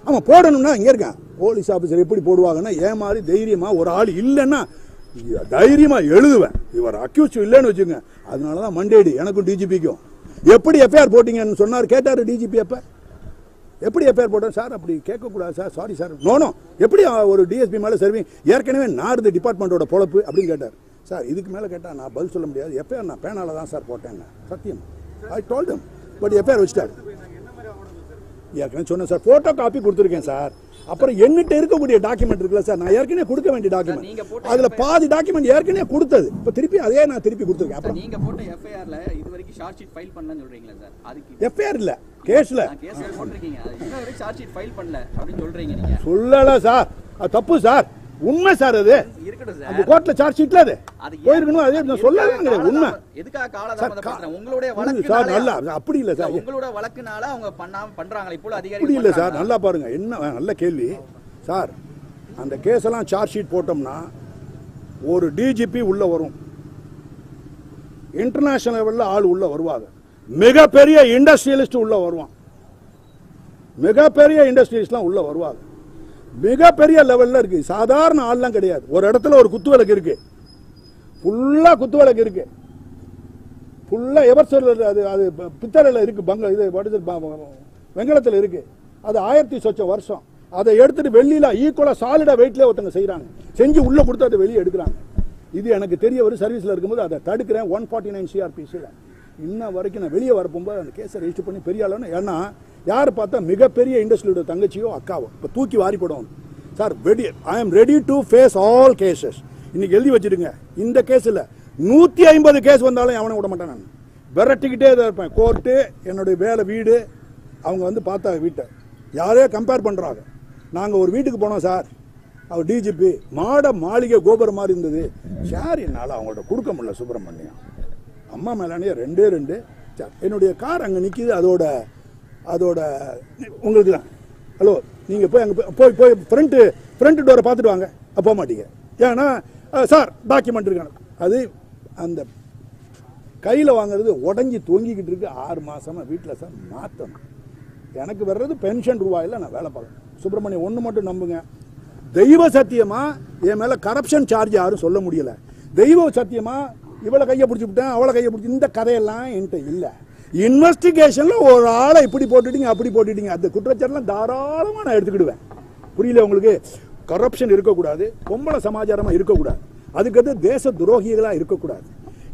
ஆமா போடணும்னா இங்க இருக்க போலீஸ் ஆபீசர் எப்படி போடுவாங்கன்னா ஏமாறி தைரியமா ஒரு ஆள் இல்லைன்னா தைரியமா எழுதுவேன். இவர் அக்யூஸ்ட் இல்லைன்னு வச்சுங்க. அதனாலதான் மண்டேடி எனக்கும் டிஜிபிக்கும் எப்படி எஃப்ஐஆர் போட்டீங்கன்னு சொன்னார். கேட்டாரு டிஜிபி அப்ப எப்படி எஃப்ஐஆர் போட்டேன் சார். அப்படி கேட்கக்கூடாது சார், சாரி சார். நோனோ எப்படி ஒரு டிஎஸ்பி மேலே சர்வீங் ஏற்கனவே நார்து டிபார்ட்மெண்ட்டோட பொழப்பு அப்படின்னு கேட்டார். சார் இதுக்கு மேலே கேட்டால் நான் பதில் சொல்ல முடியாது. எஃப்ஐஆர் நான் பேனால தான் சார் போட்டேன், சத்தியம். I told him, but FIR வச்சுட்டாரு. ஏற்கனவே சொன்னேன் சார், போட்டோ காப்பி கொடுத்துருக்கேன் சார். அப்புறம் என்கிட்ட இருக்கக்கூடிய டாக்குமெண்ட் இருக்குல்ல சார், நான் ஏற்கனவே கொடுக்க வேண்டிய டாக்குமெண்ட், அதுல பாதி டாக்குமெண்ட் ஏற்கனவே கொடுத்தது. இப்ப திருப்பி அதே நான் திருப்பி கொடுத்துருக்கேன். அப்புறம் நீங்க போட்ட எஃப்ஐஆர்ல இதுவரைக்கும் சார்ஜ் ஷீட் ஃபைல் பண்ணலன்னு சொல்றீங்களா சார்? அதுக்கு எஃப்ஐஆர் இல்ல, கேஸ்ல போட்டிருக்கீங்க, அது இன்ன வரைக்கும் சார்ஜ் ஷீட் ஃபைல் பண்ணல அப்படின்னு சொல்றீங்க. நீங்க சொல்லல சார், அது தப்பு சார். உண்மை சார், அது இருக்கட்டும் சார். அந்த கோர்ட்ல சார்ஜ் ஷீட்ல அது போயிருக்கணும். அதே நான் சொல்லலங்க, உண்மை. எதுக்காக காலதாமதப்படுத்துறேன்? உங்களுடைய வழக்கு சார் நல்லா அப்படி இல்ல சார். உங்களுடைய வழக்குனால அவங்க பண்றாங்க இப்போ அதிகாரி. அப்படி இல்ல சார், நல்லா பாருங்க. என்ன நல்ல கேள்வி சார். அந்த கேஸ் எல்லாம் சார்ஜ் ஷீட் போட்டோம்னா ஒரு டிஜிபி உள்ள வரும், இன்டர்நேஷனல் லெவல்ல ஆள் உள்ள வருவாங்க, மிகப்பெரிய இண்டஸ்ட்ரியலிஸ்ட் உள்ள வருவான், மிகப்பெரிய இண்டஸ்ட்ரியலிஸ்ட்லாம் உள்ள வருவாங்க. மிகப்பெரிய லெவல்ல இருக்கு, சாதாரண ஆள்லாம் கிடையாது. ஒரு இடத்துல ஒரு குத்துவிளக்கு இருக்கு, ஃபுல்லா குத்துவிளக்கு இருக்கு, ஃபுல்லா எவர்சல் அது அது பித்தளையில் இருக்கு, பங்க இது வெங்கலத்தில் இருக்கு. அது 1000 வருஷம். அதை எடுத்துட்டு வெள்ளியில ஈக்குவலா சாலிடா வெயிட்ல ஒருத்தங்க செய்யறாங்க, செஞ்சு உள்ள கொடுத்து அதை வெளியே எடுக்கிறாங்க. இது எனக்கு தெரிய ஒரு சர்வீஸ்ல இருக்கும்போது அதை தடுக்கிறேன். 149 CRPC இன்ன வரைக்கும் நான் வெளியே வரப்போகும்போது அந்த கேஸை ரெஜிஸ்டர் பண்ணி பெரிய ஆளுன்னு. ஏன்னா யார் பார்த்தா மிகப்பெரிய இண்டஸ்ட்ரியோட தங்கச்சியோ அக்காவோ இப்போ தூக்கி வாரி போடுவோம் sir. I am ready to face all cases. இன்னைக்கு எழுதி வச்சிருங்க, இந்த கேஸில் 150 கேஸ் வந்தாலும் அவனை விட மாட்டேன். நான் விரட்டிக்கிட்டே தான் இருப்பேன். கோர்ட்டு, என்னுடைய வேலை, வீடு. அவங்க வந்து பார்த்தா வீட்டை யாரையோ கம்பேர் பண்ணுறாங்க. நாங்கள் ஒரு வீட்டுக்கு போனோம் சார், அவர் டிஜிபி, மாளிகை கோபுரம் மாதிரி இருந்தது. ஷேர் என்னால் அவங்கள்ட்ட கொடுக்க முடியல. சுப்பிரமணியம் அம்மா மேலானே 2 சார். என்னுடைய கார் அங்கே நிற்கிது, அதோட உங்களுக்கு தான். ஹலோ நீங்கள் போய் அங்கே போய் ஃப்ரண்ட் டோரை பார்த்துட்டு வாங்க. போக மாட்டீங்க. ஏன்னா சார் டாக்குமெண்ட் இருக்காங்க. அது அந்த கையில் வாங்குறது உடஞ்சி தொங்கிக்கிட்டு இருக்கு. 6 மாசமா வீட்டில் சார் மாற்றணும். எனக்கு வர்றது பென்ஷன் ரூபாயில் நான் வேலை பார்க்கணும். சுப்பிரமணியம் ஒன்று மட்டும் நம்புங்க, தெய்வ சத்தியமா என் மேலே கரப்ஷன் சார்ஜ் யாரும் சொல்ல முடியல. தெய்வ சத்தியமா இவளை கையை பிடிச்சி விட்டேன், அவளை கையை பிடிச்சி, இந்த கதையெல்லாம் என்கிட்ட இல்லை. இன்வெஸ்டிகேஷன்ல ஒரு ஆளை இப்படி போட்டுட்டீங்க, அப்படி போட்டுட்டீங்க, அந்த குற்றச்சாட்டுலாம் தாராளமாக நான் எடுத்துக்கிடுவேன். புரியல உங்களுக்கு? கரப்ஷன் இருக்கக்கூடாது, பொம்பளை சமாச்சாரமா இருக்கக்கூடாது, அதுக்கடுத்து தேச துரோகிகளா இருக்கக்கூடாது.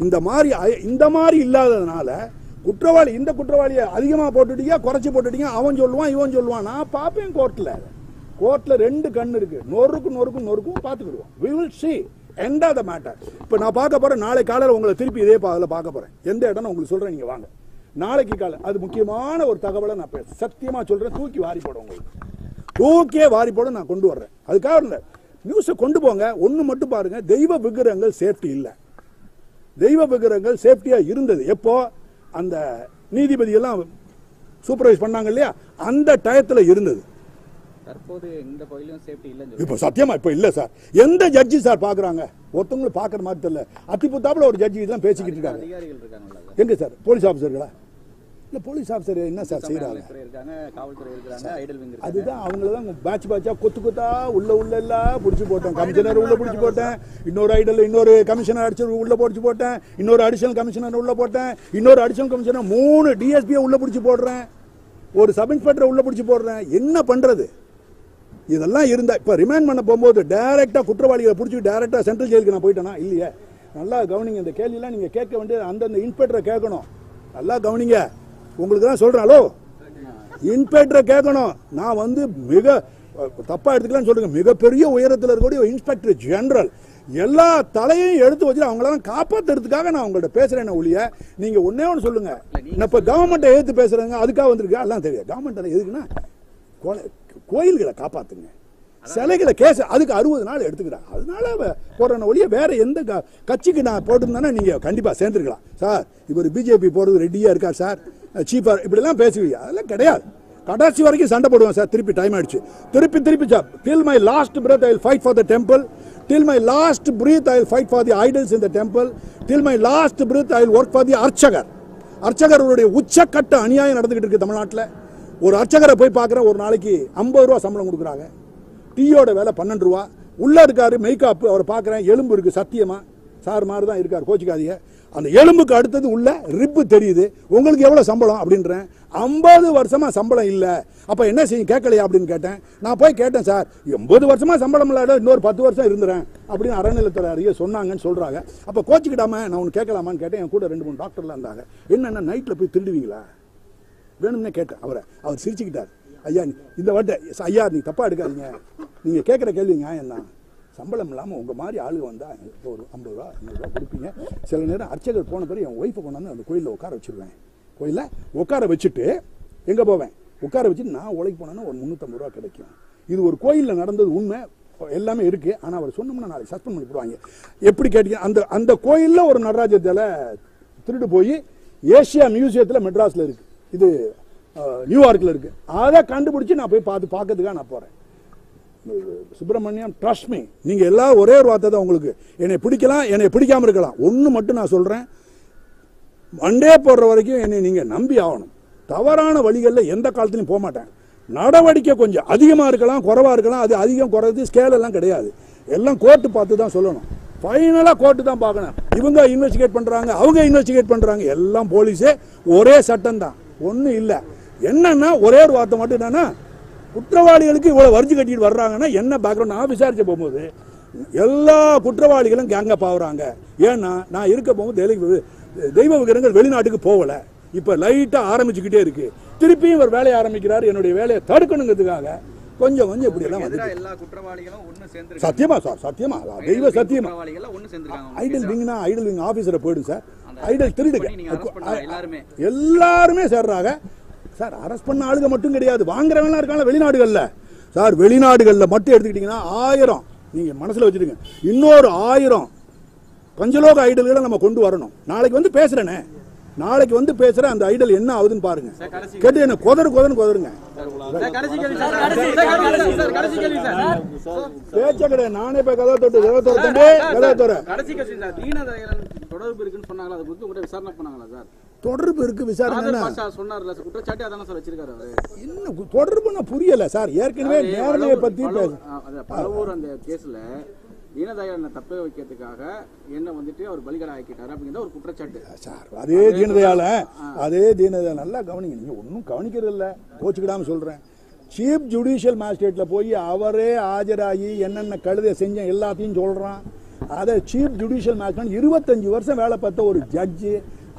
இந்த மாதிரி இல்லாததுனால குற்றவாளி, இந்த குற்றவாளியை அதிகமாக போட்டுட்டீங்க, குறைச்சி போட்டுட்டீங்க, அவன் சொல்லுவான், இவன் சொல்லுவான். நான் பார்ப்பேன் கோர்ட்டில் 2 கண் இருக்கு, நொறுக்கும் பார்த்துக்கிடுவோம். we will see end of the matter. இப்போ நான் பார்க்க போறேன், நாளை காலையில் உங்களை திருப்பி இதே அதில் பார்க்க போறேன். எந்த இடம்னு உங்களுக்கு சொல்றேன், நீங்க வாங்க. நாளைக்கு காலை அது முக்கியமான ஒரு தகவலை நான் சத்தியமா சொல்றேன், தூக்கி வாரி போடும் உங்களுக்கு, தூக்கியே வாரி போட நான் கொண்டு வர்றேன். அதுக்காக இல்லை, நியூஸை கொண்டு போங்க. ஒன்று மட்டும் பாருங்க, தெய்வ விக்கிரகங்கள் சேஃப்டி இல்லை. தெய்வ விக்கிரகங்கள் சேஃப்டியா இருந்தது எப்போ அந்த நீதிபதி எல்லாம் சூப்பர்வைஸ் பண்ணாங்க இல்லையா, அந்த டயத்துல இருந்தது. தற்போது இந்த கோயிலும் சேஃப்டி இல்ல. இப்போ சத்தியமா இப்போ இல்ல சார். எந்த ஜட்ஜி சார் பாக்குறாங்க? ஒருத்தவங்களும் பாக்குற மாதிரி தெரியல. அத்திப்புத்தாப்புல ஒரு ஜட்ஜி இதெல்லாம் பேசிக்கிட்டு இருக்காங்க. அதிகாரிகள் இருக்காங்களா? எங்க சார்? போலீஸ் ஆபீசர்களா? இல்ல போலீஸ் ஆபீசர் என்ன சார் செய்யறாங்க? காவல்துறை இருக்காங்க, ஐடல் விங் இருக்காங்க. அதுதான் அவங்களதான் பேட்ச் பேட்சா கொத்து கொத்தா உள்ள எல்லாம் புடிச்சு போட்டேன். கமிஷனர் உள்ள புடிச்சு போட்டேன், இன்னொரு ஐடல் இன்னொரு கமிஷனர் அடிச்சு உள்ள புடிச்சு போட்டேன், இன்னொரு அடிஷனல் கமிஷனர் உள்ள போட்டேன், இன்னொரு அடிஷனல் கமிஷனர் 3 டிஎஸ்பியை உள்ள புடிச்சு போடுறேன், ஒரு சப் இன்ஸ்பெக்டரை உள்ள புடிச்சு போடுறேன். என்ன பண்றது? இதெல்லாம் இருந்தா இப்ப ரிமாண்ட் பண்ண போகும்போது டைரக்டா குற்றவாளிகளை பிடிச்சி டைரக்டா சென்ட்ரல் ஜெயிலுக்கு நான் போயிட்டேனா? இல்லையே. நல்லா கவனிங்க, இந்த கேள்வியெல்லாம் நீங்க கேட்க வேண்டியது அந்தந்த இன்ஸ்பெக்டரை கேட்கணும். நல்லா கவனிங்க, உங்களுக்கு தான் சொல்றேன். ஹலோ, இன்ஸ்பெக்டரை கேட்கணும். நான் வந்து மிக தப்பா எடுத்துக்கலாம்னு சொல்றேன், மிகப்பெரிய உயரத்தில் இருக்கக்கூடிய இன்ஸ்பெக்டர் ஜெனரல் எல்லா தலையையும் எடுத்து வச்சு அவங்களாம் காப்பாத்துறதுக்காக நான் உங்கள்ட்ட பேசுறேன் ஒழிய நீங்க ஒன்னே ஒன்று சொல்லுங்க. இப்ப கவர்மெண்ட்டை எதிர்த்து பேசுறாங்க, அதுக்காக வந்திருக்கா எல்லாம் தெரியும். கவர்மெண்ட் எதுக்குன்னா கோயில்களை காப்பாத்துங்க, சிலைகளை கேஸ் அதுக்கு 60 நாள் எடுத்துக்கிறாங்க. அதனால போடுற ஒழிய வேற எந்த கட்சிக்கு நான் போட்டிருந்தேன்னா நீங்க கண்டிப்பா சேர்ந்துருக்கலாம். சார் இவர் பிஜேபி போறது ரெடியா இருக்கார் சார், சீப்பா இப்படிலாம் பேசுவீங்க, அதெல்லாம் கிடையாது. கடைசி வரைக்கும் சண்டை போடுவோம் சார். திருப்பி டைம் ஆயிடுச்சு. திருப்பி sir, till my last breath I will fight for the temple, till my last breath I will fight for the idols in the temple, till my last breath I will work for the அர்ச்சகர். அர்ச்சகருடைய உச்சக்கட்ட அநியாயம் நடந்துகிட்டு இருக்கு தமிழ்நாட்டில். ஒரு அர்ச்சகரை போய் பார்க்குறேன், ஒரு நாளைக்கு 50 ரூபா சம்பளம் கொடுக்குறாங்க. டீயோட விலை 12 ரூபா. உள்ள இருக்காரு மெய்காப்பு, அவரை பார்க்குறேன், எலும்பு இருக்கு. சத்தியமா சார் மாதிரி தான் இருக்கார், கோச்சிக்காதீங்க. அந்த எலும்புக்கு அடுத்தது உள்ள ரிப்பு தெரியுது. உங்களுக்கு எவ்வளவு சம்பளம் அப்படின்றேன். 50 வருஷமா சம்பளம் இல்ல, அப்ப என்ன செய்யும் கேட்கலையா அப்படின்னு கேட்டேன். நான் போய் கேட்டேன், சார் 80 வருஷமா சம்பளம் இல்லாத இன்னொரு 10 வருஷம் இருந்துறேன் அப்படின்னு அறநிலையத்துறை அறிய சொன்னாங்கன்னு சொல்றாங்க. அப்ப கோச்சிக்கிடாம நான் உனக்கு கேட்கலாமான்னு கேட்டேன். என் கூட 2-3 டாக்டர்லாம் இருந்தாங்க. என்னன்னா நைட்ல போய் திருடுவீங்களா வேணும்னே கேட்டேன். அவர் சிரிச்சுக்கிட்டார். ஐயா இந்த வாட்டை ஐயா நீங்க தப்பா எடுக்காதீங்க, நீங்க கேட்குற கேள்வி நியாயம் தான். சம்பளம் இல்லாமல் உங்கள் மாதிரி ஆளுங்க வந்தால் ஒரு 50 ரூபா 100 ரூபா கொடுப்பீங்க. சில நேரம் அர்ச்சகர் போன பிறகு என் ஒய்ஃபை கொண்டாந்து அந்த கோயிலில் உட்கார வச்சுருவேன். கோயிலில் உட்கார வச்சுட்டு எங்கே போவேன், உட்கார வச்சுட்டு நான் உழைக்கு போனேன்னா ஒரு 350 ரூபா கிடைக்கும். இது ஒரு கோயிலில் நடந்தது உண்மை, எல்லாமே இருக்குது. ஆனால் அவர் சொன்னோம்னா நாளைக்கு சஸ்பெண்ட் பண்ணி போடுவாங்க. எப்படி கேட்டீங்க, அந்த கோயிலில் ஒரு நடராஜத்தில் திருடு போய் ஏசியா மியூசியத்தில் மெட்ராஸில் இருக்குது, இது நியூயார்க்கில் இருக்குது. அதை கண்டுபிடிச்சி நான் போய் பார்க்கறதுக்காக நான் போகிறேன். சுப்பிரமணியம் ட்ரஸ்ட் மீ, நீங்க எல்லாம் ஒரே ஒரு வார்த்தை தான், உங்களுக்கு என்னை பிடிக்கலாம் என்னை பிடிக்காம இருக்கலாம். ஒன்று மட்டும் நான் சொல்றேன், மண்டே போடுற வரைக்கும் என்னை நீங்க நம்பி ஆகணும். தவறான வழிகளில் எந்த காலத்திலையும் போக மாட்டேன். நடவடிக்கை கொஞ்சம் அதிகமாக இருக்கலாம் குறைவா இருக்கலாம், அது அதிகம் குறைது ஸ்கேல் எல்லாம் கிடையாது. எல்லாம் கோர்ட்டு பார்த்து தான் சொல்லணும். ஃபைனலாக கோர்ட்டு தான் பார்க்கணும். இவங்க இன்வெஸ்டிகேட் பண்றாங்க, அவங்க இன்வெஸ்டிகேட் பண்றாங்க, எல்லாம் போலீஸே ஒரே சட்டம் தான், ஒன்றும் இல்லை. என்னன்னா ஒரே ஒரு வார்த்தை மட்டும் என்னன்னா, குற்றவாளிகளுக்கு இவ்வளவு வரிஞ்சு கட்டிட்டு வர்றாங்கன்னா என்ன பேக்ரவுண்ட் நான் விசாரிச்ச போகும்போது எல்லா குற்றவாளிகளும் கேங்க பாவுறாங்க. ஏன்னா நான் இருக்க போகும்போது தெய்வ விக்கிரகங்கள் வெளிநாட்டுக்கு போகல, இப்ப லைட்டா ஆரம்பிச்சுக்கிட்டே இருக்கு. திருப்பியும் இவர் வேலையை ஆரம்பிக்கிறாரு. என்னுடைய வேலையை தடுக்கணுங்கிறதுக்காக கொஞ்சம் இப்படி எல்லாம் சத்தியமா சார், சத்தியமா தெய்வ சத்தியமா. ஐடல் விங்னா ஐடல் விங் ஆபீசரை போயிடும் சார். ஐடல் திருடுங்க எல்லாருமே சேர்றாங்க சார். அரெஸ்ட் பண்ண ஆளுங்க மட்டும் கிடையாது, வாங்குறவங்க இருக்காங்க வெளிநாடுகள்ல சார். வெளிநாடுகள்ல மட்டும் எடுத்துக்கிட்டீங்கன்னா 1000 நீங்க மனசுல வச்சிருங்க, இன்னொரு 1000 பஞ்சலோக ஐடல்களை நம்ம கொண்டு வரணும். நாளைக்கு வந்து பேசுறேனே, நாளைக்கு வந்து பேசுற அந்த ஐடல் என்ன ஆகுதுன்னு பாருங்க. கேட்டு என்ன கொதருங்க பேச்ச கிடையாது. நானே போய் கதை தொட்டு தொடர்பு இருக்குன்னு சொன்னாங்களா, அதை குறித்து உங்கள்கிட்ட விசாரணை பண்ணாங்களா சார்? தொடர்பு இருக்கு விசாரணை சொன்னார்ல, குற்றச்சாட்டு அதான சார் வச்சிருக்காரு. என்ன தொடர்புன்னு புரியல சார். ஏற்கனவே நேர்மையை பத்தி பலவூர் அந்த கேஸ்ல தீனதயாளனை தப்ப வைக்கிறதுக்காக என்ன வந்துட்டு அவர் பலிகடா ஆக்கிட்டாரு அப்படிங்கிற ஒரு குற்றச்சாட்டு சார். அதே தீனதயாளன் நல்லா கவனிங்க, நீங்க ஒன்றும் கவனிக்கிறது இல்லை, கோச்சுக்கிடாம சொல்றேன். சீஃப் ஜுடிஷியல் மேஜிஸ்ட்ரேட்ல போய் அவரே ஆஜராகி என்னென்ன கழுதை செஞ்ச எல்லாத்தையும் சொல்றான். அதை சீஃப் ஜுடிஷியல் மேஜிஸ்ட்ரேட் 25 வருஷம் வேலை பார்த்த ஒரு ஜட்ஜு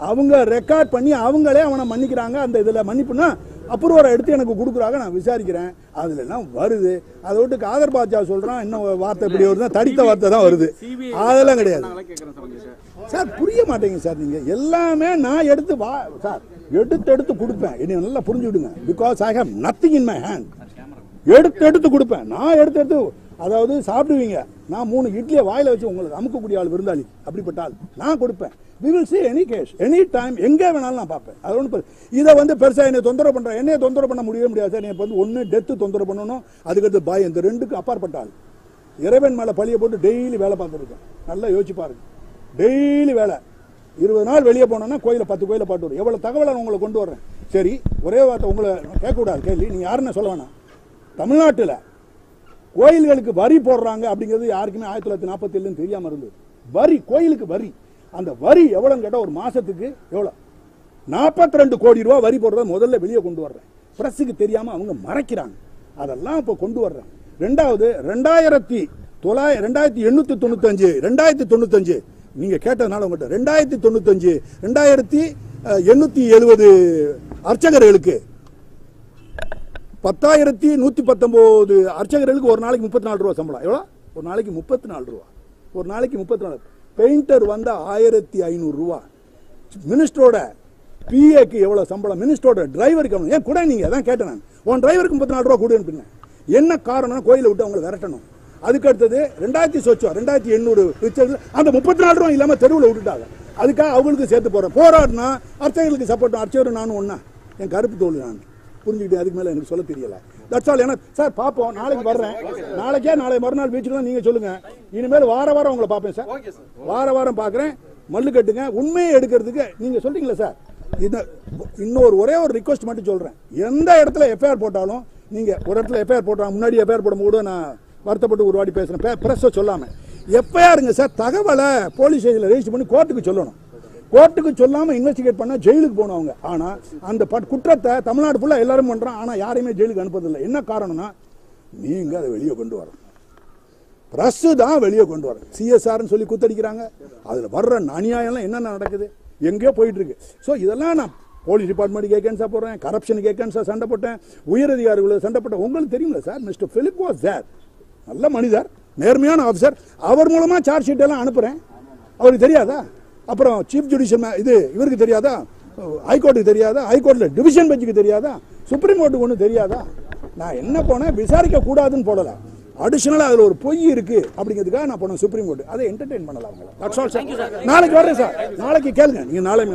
அவங்க ரெக்கார்ட் பண்ணி அவங்களே அவனை மன்னிக்கிறாங்க. அந்த இதுல மன்னிப்புனா அப்ரூவரை எடுத்து எனக்கு கொடுக்குறாங்க, நான் விசாரிக்கிறேன். அதுல எல்லாம் வருது. அதை விட்டு காதர் பாட்சா சொல்றான் இன்னும் வார்த்தை இப்படி வருதுன்னா தடித்த வார்த்தை தான் வருது. அதெல்லாம் கிடையாது சார். புரிய மாட்டேங்க சார். நீங்க எல்லாமே நான் எடுத்து சார் எடுத்து கொடுப்பேன். என்னை நல்லா புரிஞ்சுவிடுங்க. Because I have nothing in my hand. எடுத்து கொடுப்பேன். நான் எடுத்து அதாவது சாப்பிடுவீங்க. நான் 3 இட்லியை வாயில வச்சு உங்களுக்கு அமுக்கக்கூடிய ஆள் விருந்தாளி, அப்படிப்பட்ட ஆள் நான் கொடுப்பேன். we will see any case any time எங்கே வேணாலும் நான் பார்ப்பேன். அது ஒன்று. இதை வந்து பெருசாக என்னை தொந்தரவு பண்ணுறேன். என்னையை தொந்தரவு பண்ண முடியாது சார். எனக்கு வந்து ஒன்று டெத்து தொந்தரவு பண்ணணும், அதுக்கடுத்து பாய். இந்த ரெண்டுக்கும் அப்பாற்பட்ட ஆள். இறைவன் மேலே பழியை போட்டு டெய்லி வேலை பார்த்துருக்கேன். நல்லா யோசிச்சு பாருங்க. டெய்லி வேலை. 20 நாள் வெளியே போனோன்னா கோயிலை 10 கோயிலை பாட்டு வரும். எவ்வளோ தகவலை நான் உங்களை கொண்டு வர்றேன். சரி, ஒரே வார்த்தை உங்களை கேட்கக்கூடாது கேள்வி. நீங்கள் யாருன்னு சொல்ல வேணாம். தமிழ்நாட்டில் கோயில்களுக்கு வரி போடுறாங்க அப்படிங்கிறது யாருக்குமே 1947 தெரியாமல் இருந்தது. வரி, கோயிலுக்கு வரி. அந்த வரி எவ்வளோன்னு கேட்டால் ஒரு மாதத்துக்கு எவ்வளோ 42 கோடி ரூபா வரி போடுறத முதல்ல வெளியே கொண்டு வர்றேன். பிரஸுக்கு தெரியாமல் அவங்க மறைக்கிறாங்க. அதெல்லாம் இப்போ கொண்டு வர்றேன். ரெண்டாவது 2895 நீங்கள் கேட்டதுனால உங்கள்கிட்ட 2095 2870 அர்ச்சகர்களுக்கு 10,119 அர்ச்சகர்களுக்கு ஒரு நாளைக்கு 34 ரூபா சம்பளம். எவ்வளோ? ஒரு நாளைக்கு 34 ரூபா. ஒரு நாளைக்கு 34. பெயிண்டர் வந்த 1500 ரூபா. மினிஸ்டரோட பிஏக்கு எவ்வளோ சம்பளம்? மினிஸ்டரோட டிரைவருக்கு ஏன் கூட நீங்கள் அதான் கேட்டேன் நான். உன் டிரைவருக்கு 34 ரூபா கொடுன்னு பின்ன என்ன காரணம்? கோயிலை விட்டு அவங்களை விரட்டணும். அதுக்கு அடுத்தது 2800 அந்த 34 ரூபா இல்லாமல் தெருவில் விட்டுட்டாங்க. அதுக்காக அவங்களுக்கு சேர்த்து போகிறேன். போராடினா அர்ச்சகர்களுக்கு சப்போர்ட். அர்ச்சகர் நானும் ஒன்றா. என் கருப்பு தோல் நான் புரிஞ்சுக்கிட்டு அதுக்கு மேலே எனக்கு சொல்ல தெரியல. That's all. ஏன்னா சார் பார்ப்போம். நாளைக்கு வர்றேன். நாளை மறுநாள் பீச்சுக்கு தான் நீங்கள் சொல்லுங்கள். இனிமேல் வாரம் உங்களை பார்ப்பேன் சார். வாரம் பார்க்குறேன். மல்லு கட்டுங்க. உண்மையை எடுக்கிறதுக்கு நீங்கள் சொல்றீங்களா சார்? ஒரே ஒரு ரிக்வஸ்ட் மட்டும் சொல்கிறேன். எந்த இடத்துல எஃப்ஐஆர் போட்டாலும் நீங்கள் ஒரு இடத்துல எஃப்ஐஆர் போட்டாங்க. முன்னாடி எஃப்ஐஆர் போடும் கூட நான் வருத்தப்பட்டு ஒரு வாட்டி பேசுகிறேன். ப்ரெஸ்ஸை சொல்லாமல் எஃப்ஐஆருங்க சார். தகவலை போலீஸ் ஸ்டேஷனில் ரெஜிஸ்டர் பண்ணி கோர்ட்டுக்கு சொல்லணும். கோர்ட்டுக்கு சொல்லாமல் இன்வெஸ்டிகேட் பண்ணால் ஜெயிலுக்கு போகணும் அவங்க. ஆனால் அந்த குற்றத்தை தமிழ்நாடு ஃபுல்லாக எல்லாரும் பண்ணுறான். ஆனால் யாரையுமே ஜெயிலுக்கு அனுப்புறதில்லை. என்ன காரணம்னா நீங்கள் அதை வெளியே கொண்டு வரணும். ப்ரெஸ்ஸு தான் வெளியே கொண்டு வரணும். சிஎஸ்ஆர்னு சொல்லி குத்தடிக்கிறாங்க. அதில் வர்ற அநியாயம்லாம் என்னென்ன நடக்குது எங்கேயோ போயிட்டு இருக்கு. ஸோ இதெல்லாம் நான் போலீஸ் டிபார்ட்மெண்ட்டுக்கு எகேன்ஸ்டாக போடுறேன். கரப்ஷனுக்கு எகேன்ஸ்டாக சண்டை போட்டேன். உயரதிகாரிகளை சண்டை போட்டேன். உங்களுக்கு தெரியுங்களா sir? Mister Philip was there. நல்ல மனிதர், நேர்மையான ஆஃபீஸர். அவர் மூலமாக சார்ஜ் ஷீட் எல்லாம் அனுப்புகிறேன். அவருக்கு தெரியாதா? அப்புறம் சீஃப் ஜுடிஷியல் இவருக்கு தெரியாதா? ஹைகோர்ட்டுக்கு தெரியாதா? ஹைகோர்ட்டில் டிவிஷன் பெஞ்சுக்கு தெரியாதா? சுப்ரீம் கோர்ட்டுக்கு ஒன்றும் தெரியாதா? நான் என்ன போனேன், விசாரிக்க கூடாதுன்னு போடலை. அடிஷனலாக அதில் ஒரு பொய் இருக்கு அப்படிங்கிறதுக்காக நான் போனேன் சுப்ரீம் கோர்ட்டு. அதை என்டர்டெயின் பண்ணலாம். நாளைக்கு வர்றேன் சார். நாளைக்கு கேளுங்க. நீங்கள் நாளை